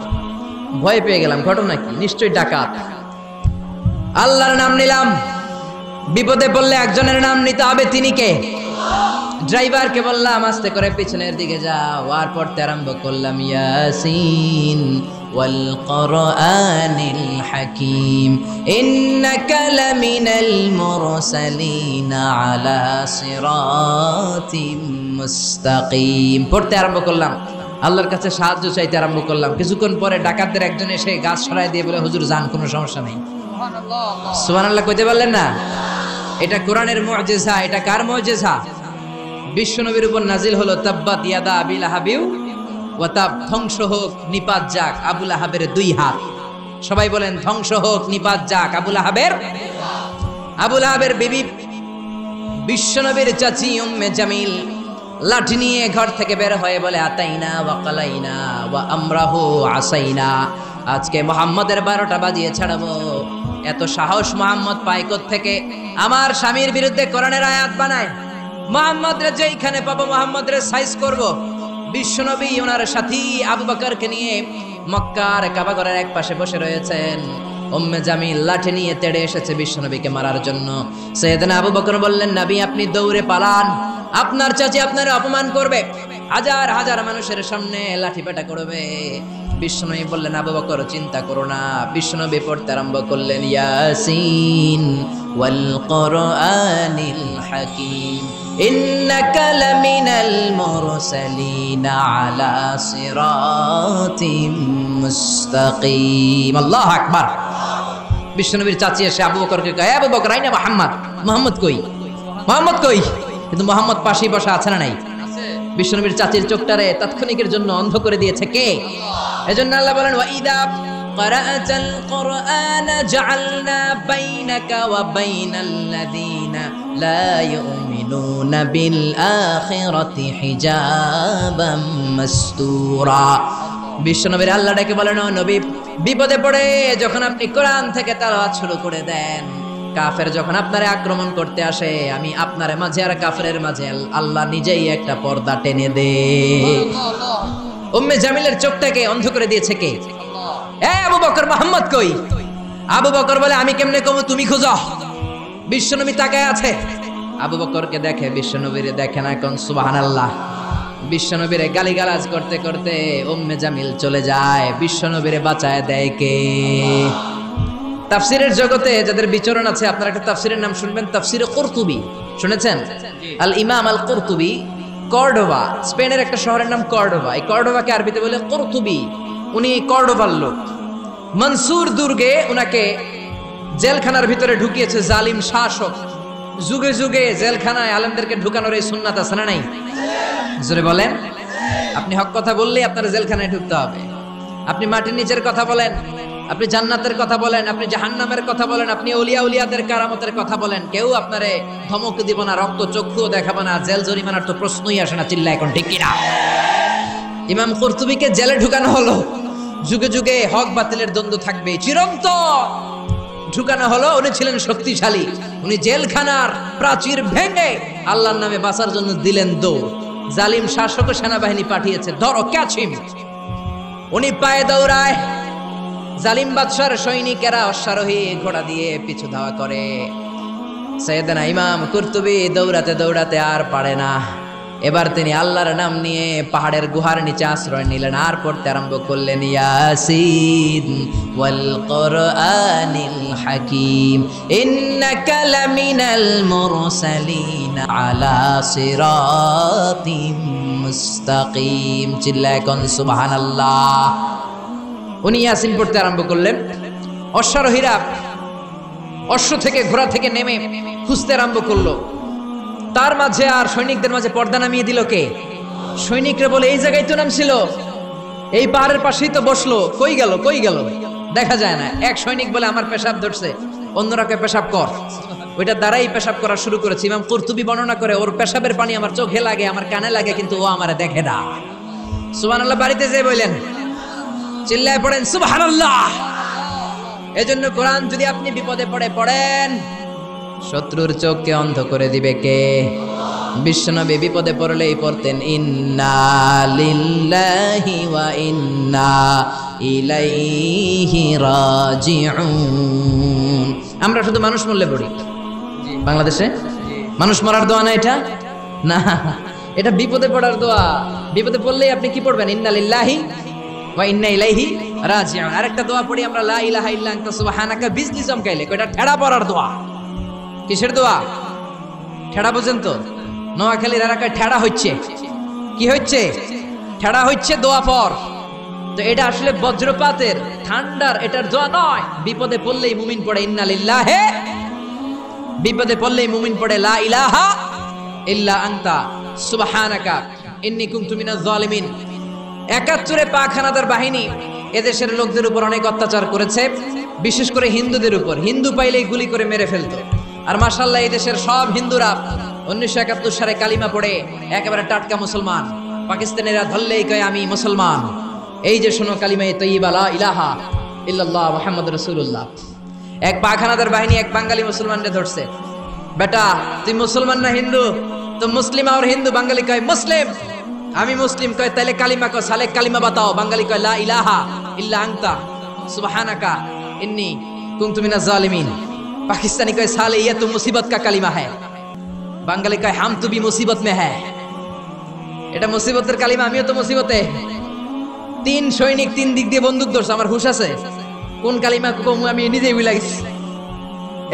ভয় পেয়ে গেলাম, ঘটনা কি? নিশ্চয়ই ডাকাত। আল্লাহর নাম নিলাম, বিপদে পড়লে একজনের নাম নিতে হবে, তিনি কে? ড্রাইভারকে বললাম আস্তে করে পিছনের দিকে যাও, আর পড়তে আরম্ভ করলাম ইয়াসিন ওয়াল কুরআনিল হাকীম ইন্নাকা লামিনাল মুরসালিন আলা সিরাতিম মুস্তাকিম। পড়তে আরম্ভ করলাম, আল্লাহর কাছে সাহায্য চাইতে আরম্ভ করলাম। কিছুক্ষণ পরে ডাকাতদের একজন এসে গাছ সরাই দিয়ে বলে হুজুর যান, কোনো সমস্যা নেই। সুবহানাল্লাহ কইতে পারলেন না? এটা কোরআনের মুআজিজা। এটা কার মুআজিজা? বিশ্বনবীর উপর নাজিল হলো তাব্বাত ইয়াদা আবি লাহাবিউ ওয়াতাব, ধ্বংস হোক, নিপাত যাক আবু লাহাবের 2 হাত। সবাই বলেন ধ্বংস হোক, নিপাত যাক আবু লাহাবের বিবি বিশ্বনবীর চাচি উম্মে জামিল লাঠি নিয়ে ঘর থেকে বের হয়ে বলে আতাইনা ওয়া কালাইনা ওয়া আমরাহু আসাইনা, আজকে মুহাম্মাদের 12টা বাজিয়ে ছাড়াবো। এত সাহস মুহাম্মদ পায় কোত্থেকে? আমার স্বামীর বিরুদ্ধে কোরআনের আয়াত বানায়, মুহাম্মদরে যেইখানে পাবো মুহাম্মদরে সাইজ করব। বিশ্বনবী ওনার সাথী আবু বকরকে নিয়ে মক্কার কাবা ঘরের এক পাশে বসে রয়েছেন। উম্মে জামিল লাঠি নিয়ে তেড়ে এসেছে বিশ্বনবীকে মারার জন্য। সাইয়েদনা আবু বকর বললেন, নবী আপনি দৌড়ে পালান, আপনার চাচি আপনার অপমান করবে, হাজার হাজার মানুষের সামনে লাঠি পেটা করবে। বিশ্বনবী বললেন, আবু বকর চিন্তা করো না। বিশ্বনবী পড়তে আরম্ভ করলেন, ইয়াসিন ওয়াল কুরআনিল হাকীম ইন্নাকা লামিনাল মুরসালিন আলা সিরাতিম মুস্তাকিম। আল্লাহু আকবার। বিশ্বনবীর চাচি এসে আবু বকরকে কয়, আবু বকর আইনা মুহাম্মদ কই, মুহাম্মদ কই? কিন্তু মুহাম্মদ পাশেই বসা আছে না নাই? বিশ্বনবীর চাচির চোখটারে তাৎক্ষণিকের জন্য অন্ধ করে দিয়েছে কে? এজন্য আল্লাহ বলেন, ওয়া ইদা ক্বারাআতাল কুরআন জাআলনা বাইনাকা ওয়া বাইনাল লাযিনা লা ইউমিনুনা বিল আখিরাতি হিজাবাম মাসতুরা। বিশ্বনবীর আল্লাহ ডেকে বলেন, ও নবী, বিপদে পড়ে যখন আপনি কোরআন থেকে তেলাওয়াত শুরু করে দেন, কাফের যখন আপনারে আক্রমণ করতে আসে, আমি আপনার মাঝে আর কাফেরের মাঝে আল্লাহ নিজেই একটা পর্দা টেনে দে। উম্মে জামিলের চোখটাকে অন্ধ করে দিয়েছে কে? আবু বকর, মুহাম্মদ কই? আবু বকর বলে, আমি কেমনে কমু, তুমি খুঁজো। বিশ্বনবী তাকায় আছে, আবু বকরকে দেখে, বিশ্বনবীরে দেখে না। কোন সুবহানাল্লাহ। বিশ্বনবীরে গালিগালাজ করতে করতে উম্মে জামিল চলে যায়। বিশ্বনবীরে বাঁচায় দেয় কে? তাফসিরের জগতে যাদের বিচরণ আছে, আপনারা একটা তাফসিরের নাম শুনবেন, তাফসিরে কুরতুবী। শুনেছেন? আল ইমাম আল কুরতুবী, কর্ডোবা, স্পেনের একটা শহরের নাম কর্ডোবা। এই কর্ডোবাকে আরবিতে বলে কুরতুবী। উনি কর্ডোবার লোক। মনসুর দুর্গে উনাকে জেলখানার ভিতরে ঢুকিয়েছে জালিম শাসক। যুগে যুগে জেলখানায় আলেমদেরকে ঢুকানোর এই সুন্নাত আছে না নাই? জোরে বলেন। আপনি হক কথা বললেই আপনার জেলখানায় ঢুকতে হবে। আপনি মাটির নিচের কথা বলেন, আপনি জান্নাতের কথা বলেন, আপনি জাহান্নামের কথা বলেন, আপনি ওলিয়া উলিয়াদের কারামতের কথা বলেন, কেউ আপনারে ধমক দিব না, রক্ত চক্ষুও দেখাবে না, জেল জরিমানার তো প্রশ্নই আসে না। চিল্লা এখন ঠিক কিনা? ইমাম কুরতুবীকে জেলে ঢুকানো হলো। যুগে যুগে হক বাতিলের দ্বন্দ্ব থাকবে, চিরন্তন ঢুকানো হলো। উনি ছিলেন শক্তিশালী। উনি জেলখানার প্রাচীর ভেঙে আল্লাহর নামে বাঁচার জন্য দিলেন দৌড়। জালিম শাসক সেনাবাহিনী পাঠিয়েছে, ধরো ক্যাচিম। উনি পায়ে দৌড়ায়। জালিম বাদশার সৈনিকেরা অশ্বারোহী ঘোড়া দিয়ে পিছু ধাওয়া করে। সাইয়েদনা ইমাম কুরতুবী দৌড়াতে দৌড়াতে আর পারে না। এবার তিনি আল্লাহর নাম নিয়ে পাহাড়ের গুহার নিচে আশ্রয় নিলেন, আর পড়তে আরম্ভ করলেন, ইয়াসিন ওয়াল কুরআনিল হাকীম ইন্নাকা লামিনাল মুরসালিন আলা সিরাতিম মুস্তাকিম। চিল্লায় কোন সুবহানাল্লাহ। উনি ইয়াসিন পড়তে আরম্ভ করলেন। অশ্বারোহীরা অশ্ব থেকে ঘোড়া থেকে নেমে খুঁজতে আরম্ভ করলো। তার মাঝে আর সৈনিকদের মাঝে পর্দা নামিয়ে দিল কে? সৈনিকরা বলে, এই জায়গায় তো নাম ছিল, এই পাহাড়ের পাশেই তো বসলো, কই গেল কই গেল, দেখা যায় না। এক সৈনিক বলে, আমার পেশাব ধরছে। অন্যরাকে পেশাব কর। ওইটা দ্বারাই পেশাব করা শুরু করেছে। ইমাম কুরতুবী বর্ণনা করে, ওর পেশাবের পানি আমার চোখে লাগে, আমার কানে লাগে, কিন্তু ও আমারে দেখে না। সুবহানাল্লাহ। বাড়িতে যেয়ে বললেন, চিল্লায় পড়েন সুবহানাল্লাহ। এজন্য কোরআন যদি আপনি বিপদে পড়ে পড়েন, শত্রুর চোখকে অন্ধ করে দিবে কে? বিশ্বনবী বিপদে পড়লেই পড়তেন, ইন্না লিল্লাহি ওয়া ইন্না ইলাইহি রাজিউন। আমরা শুধু মানুষ মরলে পড়ি বাংলাদেশে। মানুষ মরার দোয়া না এটা, না, এটা বিপদে পড়ার দোয়া। বিপদে পড়লেই আপনি কি পড়বেন? ইন্না লিল্লাহি ওয়া ইন্না ইলাইহি রাজিউন। আরেকটা দোয়া পড়ি আমরা, লা ইলাহা ইল্লা আনতা সুবহানাকা, বিজলি চমকাইলে। এটা ঠেড়া পড়ার দোয়া। কিসের দোয়া? ঠেড়া বোঝেন তো? নোয়াখালীর এলাকায় ঠেড়া হচ্ছে। কি হচ্ছে? ঠেড়া হচ্ছে দোয়া পর। তো এটা আসলে বজ্রপাতের ঠান্ডার এটার দোয়া নয়। বিপদে পড়লেই মুমিন পড়ে ইন্না লিল্লাহি, বিপদে পড়লেই মুমিন পড়ে লা ইলাহা ইল্লা আনতা সুবহানাকা ইন্নী কুনতু মিনাজ জালিমিন। 71-এ পাক হানাদার বাহিনী এদেশের লোকদের উপর অনেক অত্যাচার করেছে, বিশেষ করে হিন্দুদের উপর। হিন্দু পাইলেই গুলি করে মেরে ফেলতো। আর মাশাআল্লাহ এই দেশের সব হিন্দুরা 1971 সালে কালিমা পড়ে একেবারে টাটকা মুসলমান। পাকিস্তানিরা ধরলেই কয় আমি মুসলমান। এই যে শোনো কালিমায়ে তয়্যিবা লা ইলাহা ইল্লাল্লাহ মুহাম্মাদুর রাসূলুল্লাহ। এক পাক হানাদার বাহিনী এক বাঙালি মুসলমানকে ধরছে, বেটা তুই মুসলমান না হিন্দু? তো মুসলিম আর হিন্দু। বাঙালি কয় মুসলিম। আমি মুসলিম। কয় তাইলে কালিমা কও, সালে কালিমা বাতাও। বাঙালি কয় লা ইলাহা ইল্লা আনতা সুবহানাকা ইন্নী কুনতু মিনাজ জালিমিন। পাকিস্তানি কয় সালে ইয়া তো মুসিবত কা কালিমা হ্যায়। বাঙালি কয় হাম তো ভি মুসিবত মে হ্যায়। এটা মুসিবতের কালিমা, আমিও তো মুসিবতে। 3 সৈনিক 3 দিক দিয়ে বন্দুক ধরছে, আমার হুশ আছে কোন কালিমা কম আমি নিজেই ভুলে গেছি।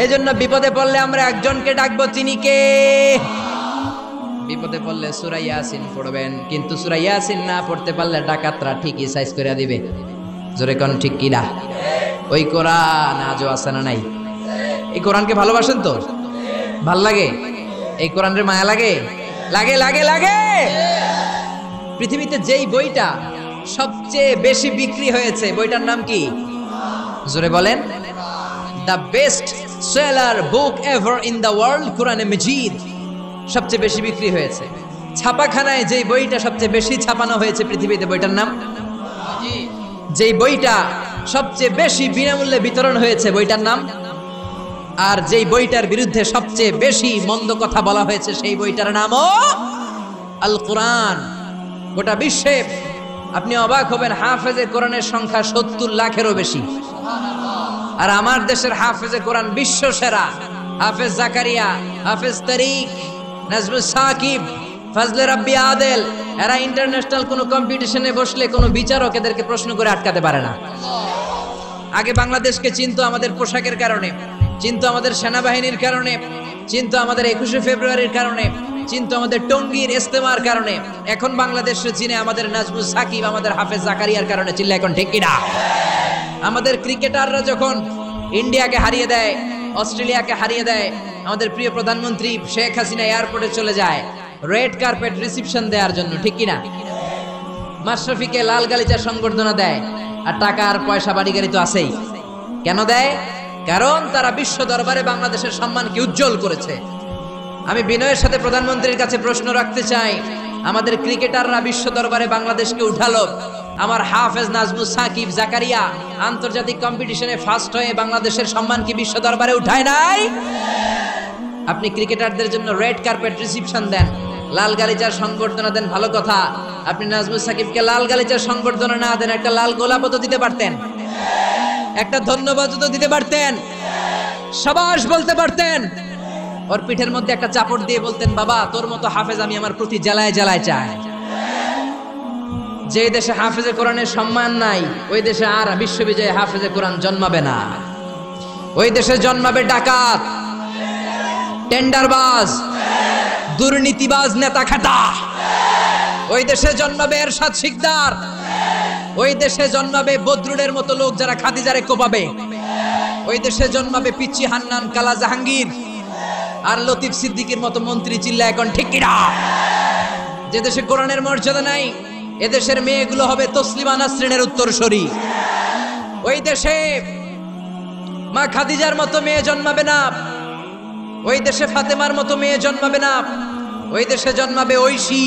এজন্য বিপদে পড়লে আমরা একজনকে ডাকবো, তিনি কে? বিপদে পড়লে সূরা ইয়াসিন পড়বেন, কিন্তু সূরা ইয়াসিন না পড়তে পারলে ডাকাতরা ঠিকই সাইজ করে দিবে। জোরে কোন ঠিক কি না? ওই কোরআন আজও আছে না নাই? এই কোরআনকে ভালোবাসেন তো? ভাল লাগে? এই কোরআনের মায়া লাগে? লাগে লাগে লাগে। পৃথিবীতে যেই বইটা সবচেয়ে বেশি বিক্রি হয়েছে বইটার নাম কি? জোরে বলেন। The best seller book ever in the world, কোরআনে মাজিদ সবচেয়ে বেশি বিক্রি হয়েছে। ছাপাখানায় যেই বইটা সবচেয়ে বেশি ছাপানো হয়েছে পৃথিবীতে, বইটার নাম? যেই বইটা সবচেয়ে বেশি বিনামূল্যে বিতরণ হয়েছে, বইটার নাম? আর যেই বইটার বিরুদ্ধে সবচেয়ে বেশি মন্দ কথা বলা হয়েছে, সেই বইটার নামও আল কোরআন। গোটা বিশ্বে আপনি অবাক হবেন, হাফেজে কোরআনের সংখ্যা 70 লাখেরও বেশি। আর আমার দেশের হাফেজে কোরআন বিশ্ব সেরা। হাফেজ জাকারিয়া, হাফেজ তারিক, নাজমুস সাকিব, ফজলে রাব্বি আদেল, এরা ইন্টারন্যাশনাল কোনো কম্পিটিশনে বসলে কোনো বিচারক এদেরকে প্রশ্ন করে আটকাতে পারে না। আগে বাংলাদেশকে চিনতো আমাদের পোশাকের কারণে, চিনতো আমাদের সেনাবাহিনীর কারণে, চিনতো আমাদের 21শে ফেব্রুয়ারির কারণে, চিনতো আমাদের টঙ্গীর ইস্তেমার কারণে। এখন বাংলাদেশে চিনে আমাদের নাজমুস সাকিব, আমাদের হাফেজ জাকারিয়ার কারণে। চিল্লা এখন ঠিক কিনা? আমাদের ক্রিকেটাররা যখন ইন্ডিয়াকে হারিয়ে দেয়, অস্ট্রেলিয়াকে হারিয়ে দেয়, আমাদের প্রিয় প্রধানমন্ত্রী শেখ হাসিনা এয়ারপোর্টে চলে যায় রেড কার্পেট রিসেপশন দেওয়ার জন্য, ঠিক কিনা? মাশরাফিকে লাল গালিচা সংবর্ধনা দেয়, আর টাকা আর পয়সা বাড়ি গাড়ি তো আছেই। কেন দেয়? কারণ তারা বিশ্ব দরবারে বাংলাদেশের সম্মানকে উজ্জ্বল করেছে। আমি বিনয়ের সাথে প্রধানমন্ত্রীর কাছে প্রশ্ন রাখতে চাই, আমাদের ক্রিকেটাররা বিশ্ব দরবারে বাংলাদেশকে উঠালো, আমার হাফেজ নাজমুস সাকিব জাকারিয়া আন্তর্জাতিক কম্পিটিশনে ফার্স্ট হয়ে বাংলাদেশের সম্মান কি বিশ্ব দরবারে উঠায় নাই? আপনি ক্রিকেটারদের জন্য রেড কার্পেট রিসেপশন দেন, লাল গালিচার সংবর্ধনা দেন, ভালো কথা। আপনি নাজমুস সাকিবকে লাল গালিচার সংবর্ধনা না দেন, একটা লাল গোলাপও তো দিতে পারতেন, একটা ধন্যবাদ তো দিতে পারতেন, শাবাশ বলতে পারতেন। ওর পিঠের মধ্যে একটা চাপড় দিয়ে বলতেন, বাবা তোর মতো হাফেজ আমি আমার প্রতি জেলায় জেলায় চাই। যে দেশে হাফেজে কোরআনের সম্মান নাই, ওই দেশে আর বিশ্ববিজয়ে হাফেজে কোরআন জন্মাবে না। ওই দেশে জন্মাবে ডাকাত, টেন্ডারবাজ, দুর্নীতিবাজ, নেতা খাটা। ওই দেশে জন্মাবে এরশাদ শিকদার। ওই দেশে জন্মাবে বদরুলের মতো লোক যারা খাদিজারে কোপাবে। ওই দেশে জন্মাবে পিচ্চি হান্নান, কালা জাহাঙ্গীর আর লতিফ সিদ্দিকীর মতো মন্ত্রী। চিল্লা এখন ঠিক কিনা? যে দেশে কোরআনের মর্যাদা নাই, এদেশের মেয়েগুলো হবে তসলিমা নাসরিনের উত্তরসূরি। ওই দেশে মা খাদিজার মতো মেয়ে জন্মাবে না, ওই দেশে ফাতেমার মতো মেয়ে জন্মাবে না। ওই দেশে জন্মাবে ঐশী,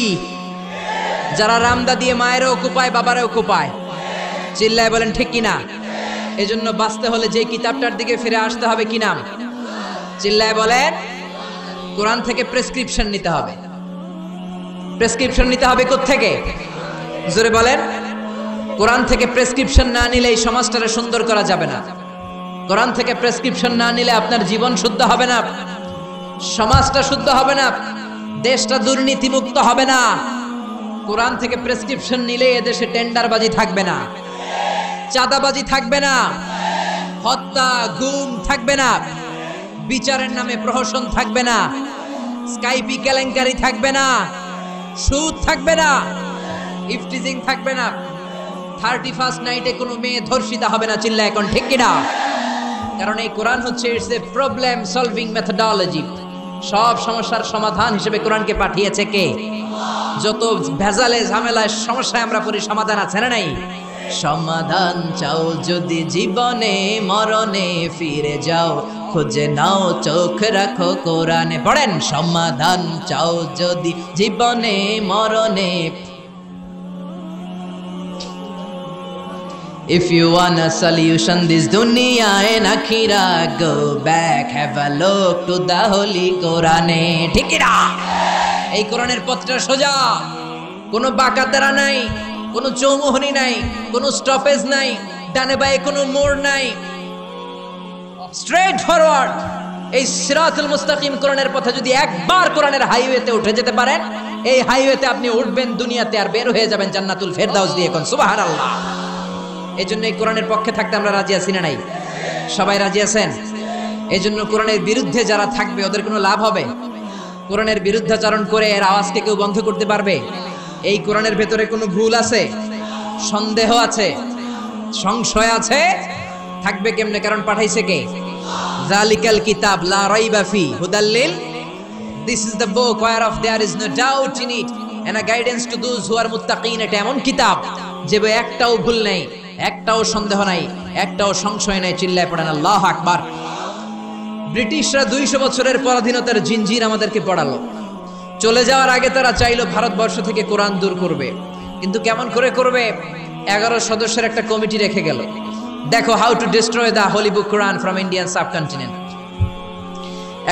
যারা রামদা দিয়ে মায়েরও কোপায়, বাবারও কোপায়। চিল্লায় বলেন ঠিক কিনা? এজন্য বাঁচতে হলে যে কিতাবটার দিকে ফিরে আসতে হবে, কি নাম? চিল্লায় বলেন। কোরআন থেকে প্রেসক্রিপশন নিতে হবে। প্রেসক্রিপশন নিতে হবে কোত্থেকে? জোরে বলেন। কোরআন থেকে প্রেসক্রিপশন না নিলে এই সমাজটারে সুন্দর করা যাবে না। কোরআন থেকে প্রেসক্রিপশন না নিলে আপনার জীবন শুদ্ধ হবে না, সমাজটা শুদ্ধ হবে না, দেশটা দুর্নীতিমুক্ত হবে না। কোরআন থেকে প্রেসক্রিপশন নিলে এদেশে টেন্ডারবাজি থাকবে না, চাঁদাবাজি থাকবে না, হত্যা গুম থাকবে না, বিচারের নামে প্রহসন থাকবে না, স্কাইপি কেলেঙ্কারি থাকবে না, সুদ থাকবে না, ইফটিজিং থাকবে না, 31st নাইটে কোনো মেয়ে ধর্ষিতা হবে না। চিল্লা এখন ঠিক কিনা? কারণ এই কোরআন হচ্ছে it's a problem solving methodology, সব সমস্যার সমাধান হিসেবে কোরআনকে পাঠিয়েছে কে? যত ভেজালে ঝামেলায় সমস্যায় আমরা পড়ি, সমাধান আছে না নাই? সমাধান চাও যদি জীবনে মরণে ফিরে যাও, খুঁজে নাও চোখ রাখো কোরআনে। পড়েন, সমাধান চাও যদি জীবনে মরণে। If you want a solution this dunya and akhira, go back, have a look to the holy Quran. ঠিক না? এই কোরআনের পথটা সোজা, কোনো বাঁকাতেরা নাই, কোনো চৌমুহনী নাই, কোনো স্টপেজ নাই, ডানে বাঁয়ে কোনো মোড় নাই, স্ট্রেট ফরওয়ার্ড। এই সিরাতুল মুস্তাকিম কোরআনের পথে যদি একবার কোরআনের হাইওয়েতে উঠে যেতে পারেন, এই হাইওয়েতে আপনি উঠবেন দুনিয়াতে আর বের হয়ে যাবেন জান্নাতুল ফেরদাউস দিয়ে। কোন সুবহানাল্লাহ। এই জন্য এই কোরআনের পক্ষে থাকতে আমরা রাজি আছি না নাই? সবাই রাজি আছেন? এই জন্য কোরআনের বিরুদ্ধে যারা থাকবে ওদের কোনো লাভ হবে? কোরআনের বিরুদ্ধাচরণ করে এর আওয়াজকে কেউ বন্ধ করতে পারবে? এই কোরআনের ভেতরে কোনো ভুল আছে, সন্দেহ আছে, সংশয় আছে, থাকবে কেমনে? কারণ পাঠাইছে কে? যালিকাল কিতাব লা রাইবা ফি হুদাল লিল, this is the book whereof there is no doubt in it and a guidance to those who are muttaqin। এটা এমন কিতাব যে একটাও ভুল নেই, একটাও সন্দেহ নাই, একটাও সংশয় নাই। চিল্লায় পড়েন আল্লাহু আকবার। ব্রিটিশরা 200 বছরের পরাধীনতার জিনজির আমাদেরকে পড়ালো। চলে যাওয়ার আগে তারা চাইলো ভারতবর্ষ থেকে কোরআন দূর করবে, কিন্তু কেমন করে করবে? 11 সদস্যের একটা কমিটি রেখে গেল। দেখো, how to destroy the holy book Quran from Indian subcontinent.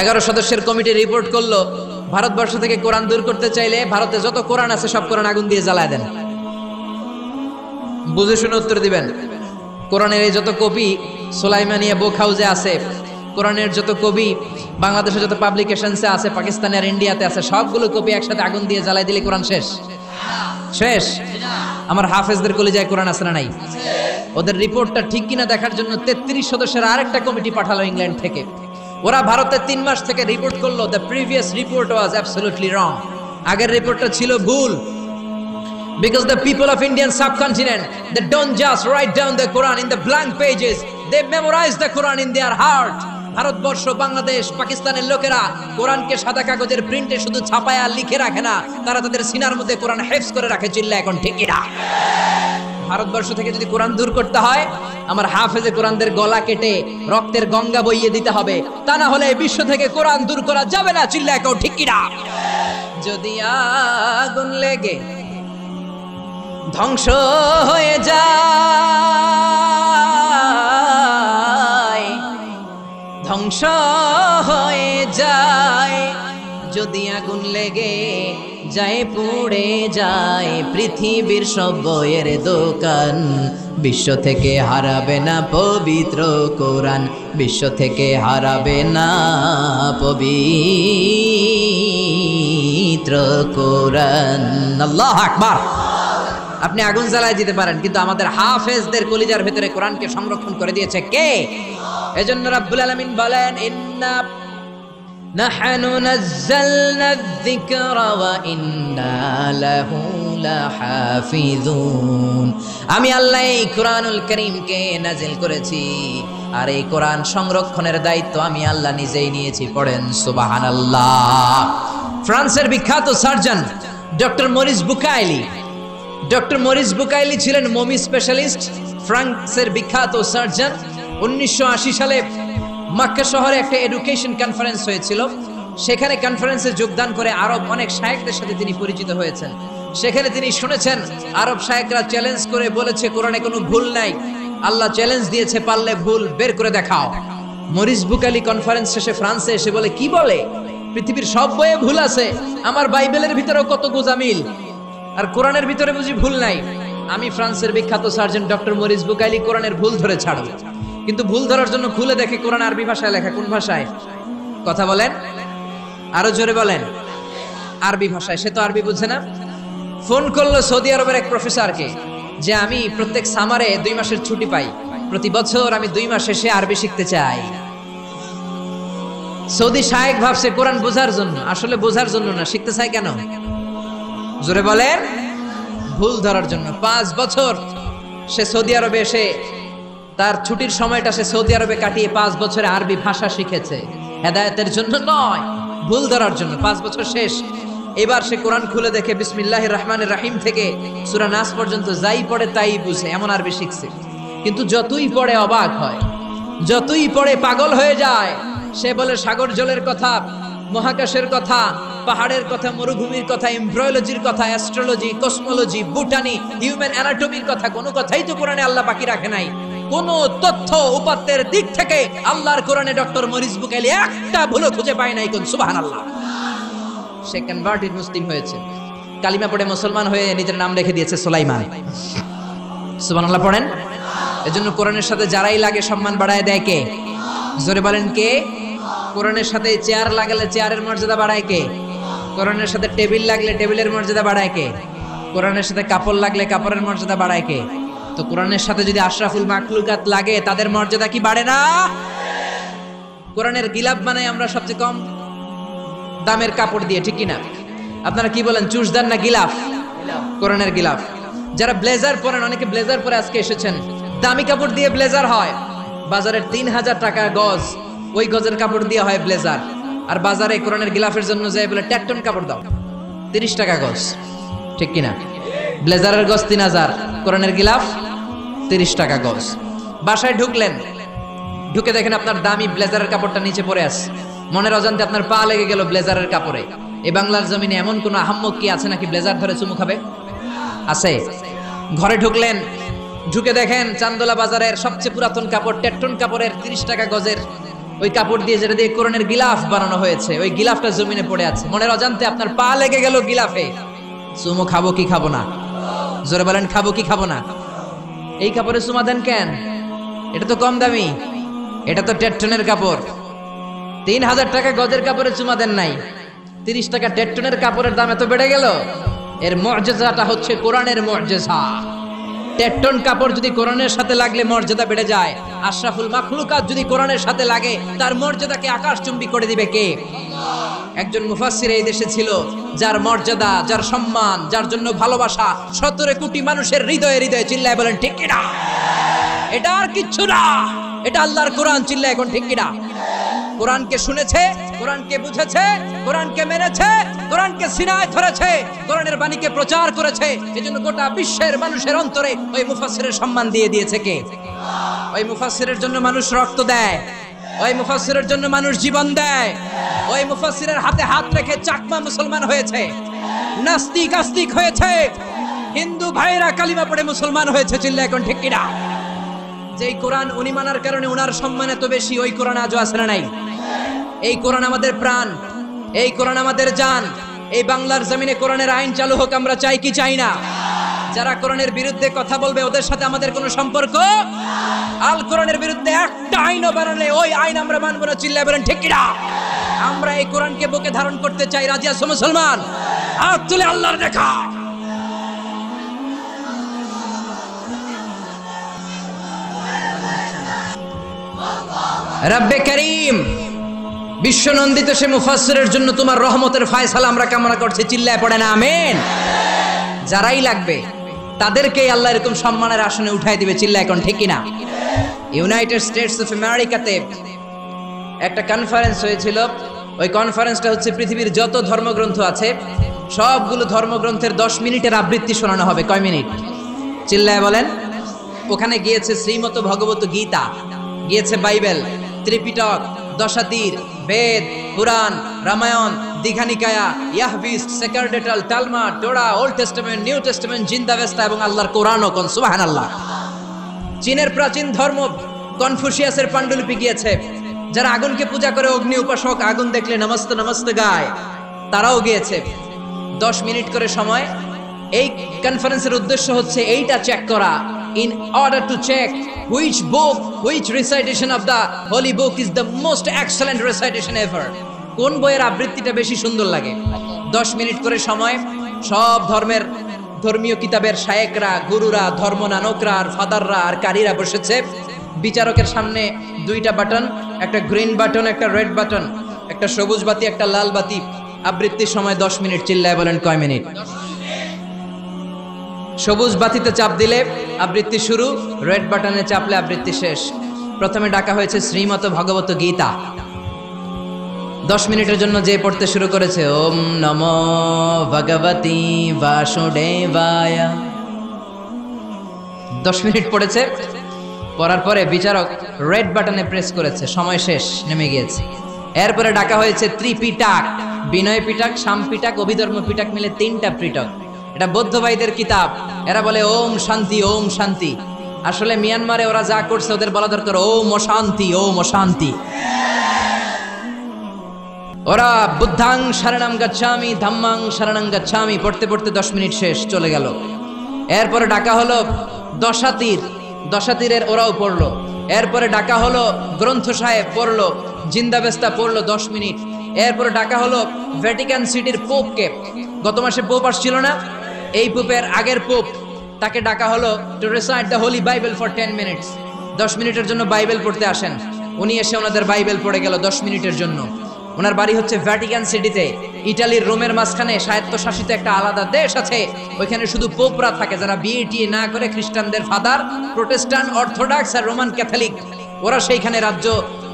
11 সদস্যের কমিটি রিপোর্ট করলো, ভারতবর্ষ থেকে কোরআন দূর করতে চাইলে ভারতে যত কোরআন আছে সব কোরআন আগুন দিয়ে জ্বালায় দেন। বুঝে শুনে উত্তর দিবেন। কোরআনের এই যত কপি সুলাইমানিয়া বুক হাউসে আছে, কোরআনের যত কপি বাংলাদেশে যত পাবলিকেশনসে আছে, পাকিস্তানে আর ইন্ডিয়াতে আছে, সবগুলো কপি একসাথে আগুন দিয়ে জ্বালাই দিলে কোরআন শেষ? শেষ? আমার হাফেজদের কলিজায় কোরআন আছে না নাই? ওদের রিপোর্টটা ঠিক কিনা দেখার জন্য 33 সদস্যের আরেকটা কমিটি পাঠালো ইংল্যান্ড থেকে। ওরা ভারতে 3 মাস থেকে রিপোর্ট করলো, the previous report was absolutely রং। আগের রিপোর্টটা ছিল ভুল। Because the people of Indian subcontinent, they don't just write down the Quran in the blank pages, they memorize the Quran in their heart. Bharatvarsha, Bangladesh, পাকিস্তানের লোকেরা কোরআনকে সাদা কাগজের প্রিন্টে শুধু ছাপায় আর লিখে রাখে না, তারা তাদের সিনার মধ্যে কোরআন হেফজ করে রাখে। চিল্লা এখন ঠিক না? ভারতবর্ষ থেকে যদি কোরআন দূর করতে হয়, আমার হাফেজে কোরআনদের গলা কেটে রক্তের গঙ্গা বইয়ে দিতে হবে, তা না হলে বিশ্ব থেকে কোরআন দূর করা যাবে না। চিল্লা এখন ঠিক না? যদি আগুন লেগে ধ্বংস হয়ে যায়, ধ্বংস হয়ে যায়, যদি আগুন লেগে যায়, পুড়ে যায় পৃথিবীর সব বইয়ের দোকান, বিশ্ব থেকে হারাবে না পবিত্র কোরআন, বিশ্ব থেকে হারাবে না পবিত্র কোরআন। আল্লাহু আকবার। আপনি আগুন জ্বালায় দিতে পারেন, কিন্তু আমাদের হাফেজদের কলিজার ভেতরে কোরআনকে সংরক্ষণ করে দিয়েছে কে? এজন্য রাব্বুল আলামিন বলেন, ইন্না নাহনু নাযালনা যিকরা ওয়া ইন্না লাহু লাহাফিজুন। আমি আল্লাহ এই কোরআনুল কারীমকে নাজিল করেছি, আর এই কোরআন সংরক্ষণের দায়িত্ব আমি আল্লাহ নিজেই নিয়েছি। পড়েন সুবহানাল্লাহ। ফ্রান্সের বিখ্যাত surgeon doctor Morris Bucaille, doctor Morris Bucaille ছিলেন মমি স্পেশালিস্ট, ফ্রান্সের বিখ্যাত সার্জন। 1980 সালে মক্কা শহরে একটা এডুকেশন কনফারেন্স হয়েছিল। সেখানে কনফারেন্সে যোগদান করে আরব অনেক শায়েখদের সাথে তিনি পরিচিত হয়েছেন। সেখানে তিনি শুনেছেন আরব শায়েখরা চ্যালেঞ্জ করে বলেছে কোরআনে কোনো ভুল নাই, আল্লাহ চ্যালেঞ্জ দিয়েছে, পারলে ভুল বের করে দেখাও। মরিস বুকাইলি কনফারেন্স শেষে ফ্রান্সে এসে বলে, কি বলে? পৃথিবীর সব বইয়ে ভুল আছে, আমার বাইবেলের ভিতরেও কত গোজামিল, আর কোরআনের ভিতরে বুঝি ভুল নাই? আমি ফ্রান্সের বিখ্যাত সার্জন ডক্টর মরিস বুকাইলি কোরআনের ভুল ধরে ছাড়ব, কিন্তু ভুল ধরার জন্য খুলে দেখে কোরআন আরবি ভাষায় লেখা। কোন ভাষায়? কথা বলেন, আরো জোরে বলেন। আরবি ভাষায়। সে তো আরবি বুঝে না। ফোন করলো সৌদি আরবের এক প্রফেসরকে যে আমি প্রত্যেক সামারে 2 মাসের ছুটি পাই, প্রতি বছর আমি 2 মাস শেষে আরবি শিখতে চাই। সৌদি শায়েখ ভাবছে কোরআন বোঝার জন্য, আসলে বোঝার জন্য না। শিখতে চাই কেন? জোরে বলেন। ভুল ধরার জন্য। 5 বছর সে সৌদি আরবে এসে তার ছুটির সময়টা সে সৌদি আরবে কাটিয়ে 5 বছরে আরবি ভাষা শিখেছে। হেদায়েতের জন্য নয়, ভুল ধরার জন্য। 5 বছর শেষ, এবার সে কোরআন খুলে দেখে বিসমিল্লাহির রহমানির রহিম থেকে সূরা নাস পর্যন্ত যাই পড়ে তাই বুঝে, এমন আরবি শিখছে। কিন্তু যতই পড়ে অবাক হয়, যতই পড়ে পাগল হয়ে যায়। সে বলে সাগর জলের কথা, মহাকাশের কথা, পাহাড়ের কথা, মরুভূমির কথা, এমব্রয়োলজির কথা, অ্যাস্ট্রোলজি, কসমোলজি, বুটানি, হিউম্যান অ্যানাটমির কথা, কোনো কথাই তো কোরআনে আল্লাহ বাকি রাখে নাই। কোন তথ্য উপাত্তের দিক থেকে আল্লাহর কোরআনে ডক্টর মরিস বুকাইলি একটা ভুল খুঁজে পায় নাই। কোন সুবহানাল্লাহ। সে কনভার্টেড মুসলিম হয়েছে, কালিমা পড়ে মুসলমান হয়ে নিজের নাম রেখে দিয়েছে সুলাইমান। সুবহানাল্লাহ পড়েন। এজন্য কোরআনের সাথে যারাই লাগে সম্মান বাড়ায় দেয় কে? জোরে বলেন কে? কোরআনের সাথে চেয়ার লাগালে চেয়ারের মর্যাদা বাড়ায় কে? কোরআনের সাথে টেবিল লাগলে টেবিলের মর্যাদা বাড়ায় কে? কোরআনের সাথে কাপড় লাগলে কাপড়ের মর্যাদা বাড়ায় কে? তো কোরআনের সাথে যদি আশরাফুল মাখলুকাত লাগে তাদের মর্যাদা কি বাড়ে না? কোরআনের গিলাফ বানাই আমরা সবচেয়ে কম দামের কাপড় দিয়ে, ঠিক কিনা? আপনারা কি বলেন, চুষদার না গিলাফ? কোরআনের গিলাফ। যারা ব্লেজার পরেন, অনেকে ব্লেজার পরে আজকে এসেছেন, দামি কাপড় দিয়ে ব্লেজার হয়। বাজারের 3000 টাকা গজ, ওই গজের কাপড় দিয়ে হয় ব্লেজার। আর বাজারে কোরআনের গিলাফের জন্য যায় বলে ট্যাটন কাপড় দাও, 30 টাকা গজ, ঠিক কিনা? ব্লেজারের গজ 3000, কোরআনের গিলাফ 30 টাকা গজ। বাসায় ঢুকলেন, ঢুকে দেখেন আপনার দামি ব্লেজারের কাপড়টা নিচে পড়ে আছে, মনের অজান্তে আপনার পা লেগে গেল ব্লেজারের কাপড়ে। এই বাংলার জমিনে এমন কোন আহাম্মক কি আছে নাকি ব্লেজার ধরে চুমু খাবে? আছে? ঘরে ঢুকলেন, ঢুকে দেখেন চান্দোলা বাজারের সবচেয়ে পুরাতন কাপড়, টেট্টন কাপড়ের 30 টাকা গজের ওই কাপড় দিয়ে, যেটা দিয়ে কোরআনের গিলাফ বানানো হয়েছে, ওই গিলাফটা জমিনে পড়ে আছে। মনের অজান্তে আপনার পা লেগে গেল গিলাফে। চুমু খাবো কি খাবো না? জোরে বলেন, খাবো কি খাবো না? এই কাপড়ে চুমা দেন কেন? এটা তো কম দামি, এটা তো টেট্টনের কাপড়। 3000 টাকা গজের কাপড়ে চুমা দেন নাই, 30 টাকা টেট্টনের কাপড়ের দাম এত বেড়ে গেল। এর মুআজিজাটা হচ্ছে কোরআনের মুআজিজা। টেট্টন কাপড় যদি কোরআনের সাথে লাগলে মর্যাদা বেড়ে যায়, আশরাফুল মাখলুকাত যদি কোরআনের সাথে লাগে তার মর্যাদাকে আকাশচুম্বী করে দিবে কে? একজন মুফাসসির এই দেশে ছিল, যার মর্যাদা, যার সম্মান, যার জন্য ভালোবাসা 17 কোটি মানুষের হৃদয়ে হৃদয়ে। চিল্লায় বলেন ঠিক কিনা? এটা আর কিচ্ছু না, এটা আল্লাহর কোরআন। চিল্লায় এখন ঠিক কিনা? কোরআনকে শুনেছে, কোরআনকে বুঝেছে, কোরআনকে মেনেছে, কোরআনকে সিনায় ধরেছে, কোরআনের বাণীকে প্রচার করেছে। এজন্য গোটা বিশ্বের মানুষের অন্তরে ওই মুফাসসিরের সম্মান দিয়ে দিয়েছে কে? ওই মুফাসসিরের জন্য মানুষ রক্ত দেয়, ওই মুফাসসিরের জন্য মানুষ জীবন দেয়, ওই মুফাসসিরের হাতে হাত রেখে চাকমা মুসলমান হয়েছে, নাস্তিক আস্তিক হয়েছে, হিন্দু ভাইরা কালিমা পড়ে মুসলমান হয়েছে। চিল্লা এখন ঠিক কিনা? যেই কোরআন উনি মানার কারণে উনার সম্মান এত বেশি, ওই কোরআন আজও আছে না নাই? এই কোরআন আমাদের প্রাণ, এই কোরআন আমাদের জান। এই বাংলার জমিনে কোরআনের আইন চালু হোক, আমরা চাই কি চাই না? যারা কোরআনের বিরুদ্ধে কথা বলবে ওদের সাথে আমাদের কোনো সম্পর্ক। আল কোরআনের বিরুদ্ধে একটা আইনও বানালে ওই আইন আমরা মানব না। চিল্লায় বলেন ঠিক কিনা? আমরা এই কোরআনকে বুকে ধারণ করতে চাই। রাজি আছো মুসলমান? হাত তুলে আল্লাহর দেখা। রব্বে করিম, বিশ্বনন্দিত সে মুফাসসিরের জন্য তোমার রহমতের ফয়সালা আমরা কামনা করছি। চিল্লায় পড়ে না আমিন? যারাই লাগবে তাদেরকেই আল্লাহ এরকম সম্মানের আসনে উঠাই দিবে। চিল্লায় এখন ঠিক কিনা? ইউনাইটেড স্টেটস অফ আমেরিকাতে একটা কনফারেন্স হয়েছিল। ওই কনফারেন্সটা হচ্ছে পৃথিবীর যত ধর্মগ্রন্থ আছে সবগুলো ধর্মগ্রন্থের 10 মিনিটের আবৃত্তি শোনানো হবে। কয় মিনিট? চিল্লায় বলেন। ওখানে গিয়েছে শ্রীমত ভগবত গীতা, গিয়েছে বাইবেল, ত্রিপিটক, দশাতীর, বেদ, পুরাণ, রামায়ণ, দীঘানিকায়া, ইয়াহবিস, সেকারডেটাল, Talmud, Torah, old testament, new testament, Zend Avesta এবং আল্লাহর কোরআনও। কোন সুবহানাল্লাহ। চীনের প্রাচীন ধর্ম কনফুসিয়াসের পাণ্ডুলিপি গিয়েছে। যারা আগুনকে পূজা করে, অগ্নি উপাসক, আগুন দেখলে নমস্তে নমস্তে গায়, তারাও গিয়েছে। 10 মিনিট করে সময়। এই কনফারেন্সের উদ্দেশ্য হচ্ছে এইটা চেক করা, in order to check which book, which recitation of the holy book is the most excellent recitation ever. কোন বইয়ের আবৃত্তিটা বেশি সুন্দর লাগে। 10 মিনিট করে সময়। সব ধর্মের ধর্মীয় কিতাবের শায়েকরা, গুরুরা, ধর্মনানকরা আর ফাদাররা আর কারীরা বসেছে। বিচারকের সামনে 2টা বাটন, একটা গ্রিন বাটন, একটা রেড বাটন, একটা সবুজ বাতি, একটা লাল বাতি। আবৃত্তির সময় 10 মিনিট। চিল্লায় বলেন কয় মিনিট? সবুজ বাতিতে চাপ দিলে আবৃত্তি শুরু, রেড বাটনে চাপলে আবৃত্তি শেষ। প্রথমে ডাকা হয়েছে শ্রীমত ভগবত গীতা। 10 মিনিটের জন্য যে পড়তে শুরু করেছে ওম নমো ভগবতী বাসুদেবায়, 10 মিনিট পড়েছে। পড়ার পরে বিচারক রেড বাটনে প্রেস করেছে, সময় শেষ, নেমে গিয়েছে। এরপরে ডাকা হয়েছে ত্রিপিটক, বিনয় পিটক, শাম পিটক, অভিধর্ম পিটক মিলে 3টা পিটক। এটা বৌদ্ধ ভাইদের কিতাব। এরা বলে ওম শান্তি, ওম শান্তি। আসলে মিয়ানমারে ওরা যা করছে ওদের বলা দরকার ওম অশান্তি, ওম অশান্তি। ওরা বুদ্ধাং শরণং গচ্ছামি, ধাম্মাং শরণং গচ্ছামি পড়তে পড়তে 10 মিনিট শেষ, চলে গেল। এরপরে ডাকা হলো দশাতীর, দশাতীরের ওরাও পড়লো। এরপরে ডাকা হলো গ্রন্থ সাহেব, পড়লো। জিন্দাবেস্তা পড়লো 10 মিনিট। এরপরে ডাকা হলো ভ্যাটিকান সিটির পোপকে। গত মাসে পোপ আসছিল না, এই পোপের আগের পোপ, তাকে ডাকা হলো to recite the Holi Bible for 10 minutes. 10 মিনিটের জন্য বাইবেল পড়তে আসেন। উনি এসে ওনাদের বাইবেল পড়ে গেল 10 মিনিটের জন্য। ওনার বাড়ি হচ্ছে ভ্যাটিকান সিটিতে, ইটালির রোমের মাঝখানে স্বায়ত্তশাসিত একটা আলাদা দেশ আছে। ওইখানে শুধু পোপরা থাকে, যারা বিএটি না করে খ্রিস্টানদের ফাদার, প্রোটেস্টান্ট, অর্থোডক্স আর রোমান ক্যাথলিক, ওরা সেইখানে রাজ্য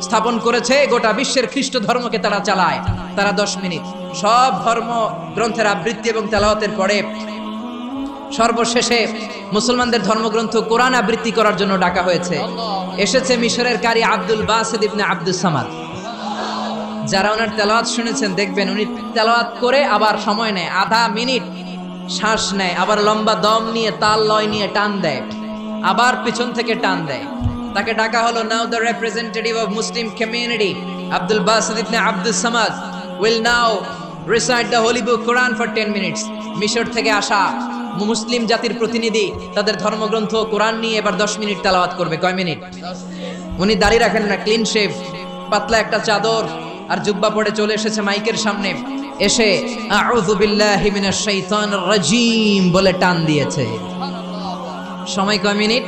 স্থাপন করেছে। গোটা বিশ্বের খ্রিস্ট ধর্মকে তারা চালায়। তারা 10 মিনিট সব ধর্ম গ্রন্থের আবৃত্তি এবং তেলাওয়াতের পরে সর্বশেষে মুসলমানদের ধর্মগ্রন্থ কোরআন আবৃত্তি করার জন্য ডাকা হয়েছে। এসেছে মিশরের কারি Abdul Basit ibn Abdus Samad. যারা ওনার তেলাওয়াত শুনেছেন দেখবেন উনি তেলাওয়াত করে আবার সময় নেয়, আধা মিনিট শ্বাস নেয়, আবার লম্বা দম নিয়ে তাল লয় নিয়ে টান দেয়, আবার পিছন থেকে টান দেয়। তাকে ডাকা হলো now the representative of Muslim community Abdul Basit ibn Abdus Samad will now recite the holy book Quran for 10 minutes. মিশর থেকে আসা মুসলিম জাতির প্রতিনিধি তাদের ধর্মগ্রন্থ কোরআন নিয়ে এবার 10 মিনিট তেলাওয়াত করবে। কয় মিনিট? উনি দাড়ি রাখেন না, ক্লিন শেভ, পাতলা একটা চাদর আর জুব্বা পরে চলে এসেছে মাইকের সামনে। এসে আউযু বিল্লাহি মিনাশ শাইতানির রাজিম বলে টান দিয়েছে। সময় কয় মিনিট?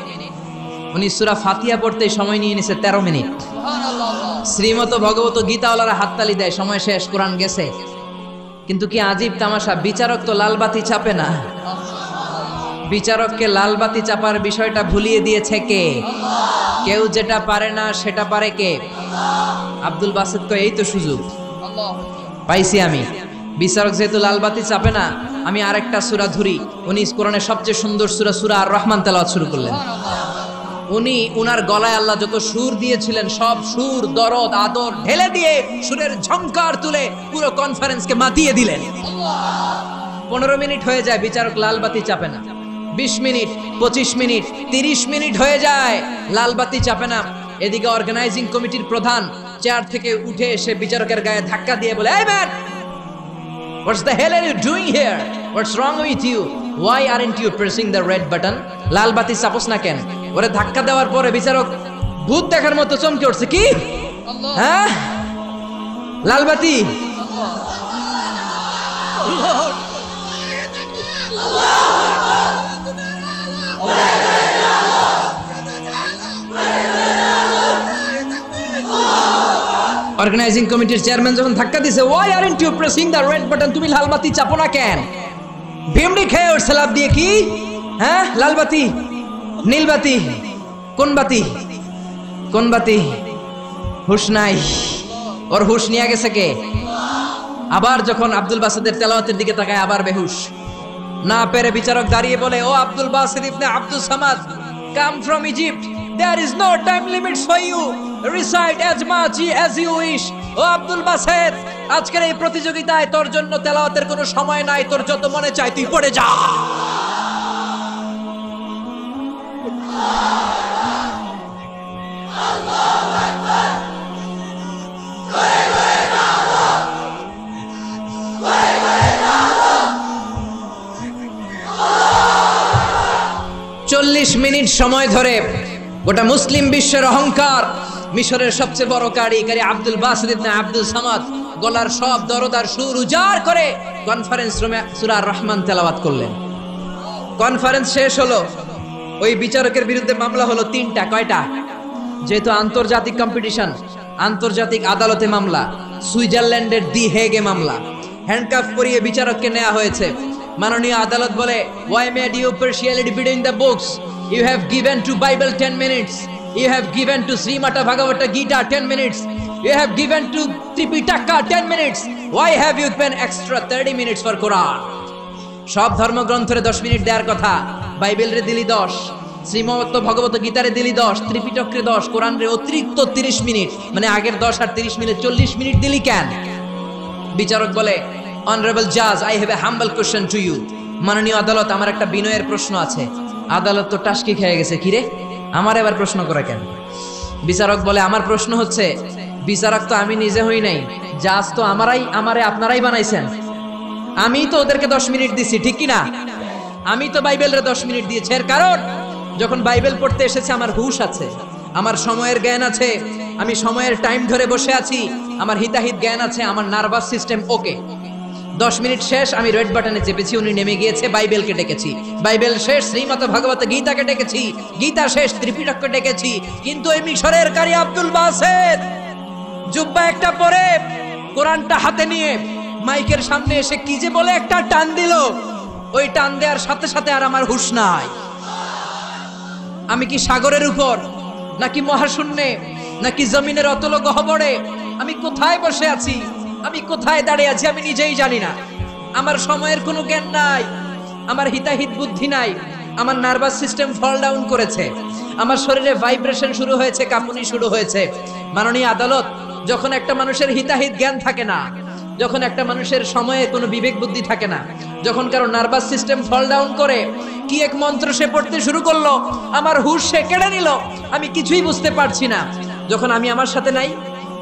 উনি সূরা ফাতিহা পড়তে সময় নিয়ে নিছে 13 মিনিট। শ্রীমত ভগবত গীতাওয়ালারা হাততালি দেয়, সময় শেষ, কোরআন গেছে। কিন্তু কি আজীব তামাশা, বিচারক তো লালবাতি চাপে না। বিচারককে লালবাতি চাপার বিষয়টা ভুলিয়ে দিয়েছে কে? কেউ যেটা পারে না সেটা পারে কে? আব্দুল বাসিত কয় এই তো সুযোগ পাইছি আমি। বিচারক যেহেতু লালবাতি চাপে না, আমি আরেকটা সূরা ধরি। উনি কোরআনের সবচেয়ে সুন্দর সূরা, সূরা আর রহমান তেলাওয়াত শুরু করলেন। উনি উনার গলায় আল্লাহ যত সুর দিয়েছিলেন সব সুর, দরদ, আদর ঢেলে দিয়ে সুরের ঝংকার তুলে পুরো কনফারেন্সকে মাতিয়ে দিলেন। 15 মিনিট হয়ে যায়, বিচারক লালবাতি চাপে না। 20 মিনিট, 25 মিনিট, 30 মিনিট হয়ে যায়, লালবাতি চাপে না। এদিকে অর্গানাইজিং কমিটির প্রধান চেয়ার থেকে উঠে এসে বিচারকের গায়ে ধাক্কা দিয়ে বলে, এই man, what's the hell are you doing here? What's wrong with you? Why aren't you pressing the red button? লালবাতি চাপোস না কেন? ওরে ধাক্কা দেওয়ার পরে বিচারক ভূত দেখার মতো চমকে উঠছে। কি? হ্যাঁ, লালবাতি? অর্গানাইজিং কমিটির চেয়ারম্যান যখন ধাক্কা দিছে, why aren't you pressing the red button? তুমি লালবাতি চাপো না কেন? ভিমড়ি খেয়ে ওর সালাপ দিয়ে কি? হ্যাঁ, লালবাতি, নীলবাতি, কোন বাতি? কোন বাতি? হুশ নাই, ওর হুশ নিয়ে গেছে কে? আবার যখন আব্দুল বাসিতের তেলাওয়াতের দিকে তাকায় আবার বেহুশ। না পেরে বিচারক দাঁড়িয়ে বলে, ও Abdul Basit ibn Abdus Samad, come from Egypt, there is no time limits for you, recite as much as you wish. O Abdul বাসিত, আজকের এই প্রতিযোগিতায় তোর জন্য তেলাওয়াতের কোনো সময় নাই, তোর যত মনে চায় তুই পড়ে যা। আল্লাহু আকবার। 40 মিনিট সময় ধরে গোটা মুসলিম বিশ্বের অহংকার, মিশরের সবচেয়ে বড় কারি Abdul Basit ibn Abdus Samad গলার সব দরদার সুর উজাড় করে কনফারেন্স রুমে সূরা আর রহমান তেলাওয়াত করলেন। কনফারেন্স শেষ হলো, ওই বিচারকের বিরুদ্ধে মামলা হলো 3টা। কয়টা? যেহেতু আন্তর্জাতিক কম্পিটিশন, আন্তর্জাতিক আদালতে মামলা, সুইজারল্যান্ডের দি হেগে মামলা। হ্যান্ডকাফ করিয়ে বিচারককে নেওয়া হয়েছে। মাননীয় আদালত বলে, why made you partiality between the books? You have given to Bible 10 minutes. You have given to Srimata Bhagavata Gita 10 minutes. You have given to Tripitaka 10 minutes. Why have you given extra 30 minutes for Quran? সব ধর্মগ্রন্থরে 10 minute দেওয়ার কথা, বাইবেলরে দিলি 10, শ্রীমদ্ ভগবত গীতারে দিলি 10, ত্রিপিটকরে 10, কোরআনরে অতিরিক্ত 30 minute, মানে আগের 10 আর 30 minute 40 minute দিলি কেন? বিচারক বলে, অনারেবল জাজ, I have a humble question to you. মাননীয় আদালত, আমার একটা বিনয়ের প্রশ্ন আছে। আদালত তো টাসকি খেয়ে গেছে, কিরে আমার এবার প্রশ্ন করে কেন? বিচারক বলে, আমার প্রশ্ন হচ্ছে, বিচারক তো আমি নিজে হই নাই, জাজ তো আমারে আপনারাই বানাইছেন। আমি তো ওদেরকে 10 মিনিট দিছি, ঠিক কি না? আমি তো বাইবেলরে 10 মিনিট দিয়েছি। এর কারণ, যখন বাইবেল পড়তে এসেছে আমার হুঁশ আছে, আমার সময়ের জ্ঞান আছে, আমি সময়ের টাইম ধরে বসে আছি, আমার হিতাহিত জ্ঞান আছে, আমার নার্ভাস সিস্টেম ওকে। 10 মিনিট শেষ, আমি রেড বাটনে চেপেছি, উনি নেমে গিয়েছে, বাইবেলকে ডেকেছি। বাইবেল শেষ, শ্রীমত ভগবত গীতাকে ডেকেছি। গীতা শেষ, ত্রিপিটককে ডেকেছি। কিন্তু এই মিশরের কারি আব্দুল বাসেত জুব্বা একটা পরে, কোরআনটা হাতে নিয়ে মাইকের সামনে এসে কি যে বলে একটা টান দিল, ওই টান দেওয়ার সাথে সাথে আর আমার হুঁশ নাই। আমি কি সাগরের উপর, নাকি মহাশূন্যে, নাকি জমিনের অতল গহ্বরে? আমি কোথায় বসে আছি, আমি কোথায় দাঁড়িয়ে আছি, আমি নিজেই জানি না। আমার সময়ের কোনো জ্ঞান নাই, আমার হিতাহিত বুদ্ধি নাই, আমার নার্ভাস সিস্টেম ফল ডাউন করেছে, আমার শরীরে ভাইব্রেশন শুরু হয়েছে, কাঁপুনি শুরু হয়েছে। মাননীয় আদালত, যখন একটা মানুষের হিতাহিত জ্ঞান থাকে না, যখন একটা মানুষের সময়ে কোনো বিবেক বুদ্ধি থাকে না, যখন কারো নার্ভাস সিস্টেম ফল ডাউন করে, কি এক মন্ত্র সে পড়তে শুরু করলো, আমার হুঁশ সে কেড়ে নিল, আমি কিছুই বুঝতে পারছি না। যখন আমি আমার সাথে নাই,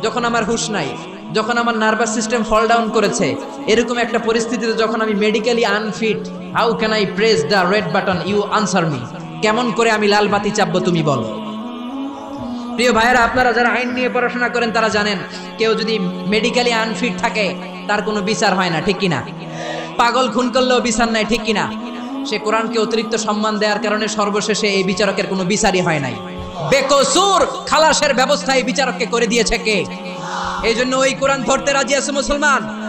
যখন আমার হুঁশ নাই, যখন আমার নার্ভাস সিস্টেম ফল ডাউন করেছে, এরকম একটা পরিস্থিতিতে যখন আমি medically unfit, how can I press the red button? You answer me. কেমন করে আমি লাল বাতি চাপবো, তুমি বলো। প্রিয় ভাইয়েরা, আপনারা যারা আইন নিয়ে পড়াশোনা করেন তারা জানেন, কেউ যদি মেডিকেলি আনফিট থাকে তার কোনো বিচার হয় না, ঠিক কিনা? পাগল খুন করলেও বিচার নাই, ঠিক কিনা? সে কোরআনকে অতিরিক্ত সম্মান দেওয়ার কারণে সর্বশেষে এই বিচারকের কোনো বিচারই হয় নাই। বেকসুর খালাসের ব্যবস্থা এই বিচারককে করে দিয়েছে কে? এই জন্য ওই কোরআন ধরতে রাজি আছে মুসলমান।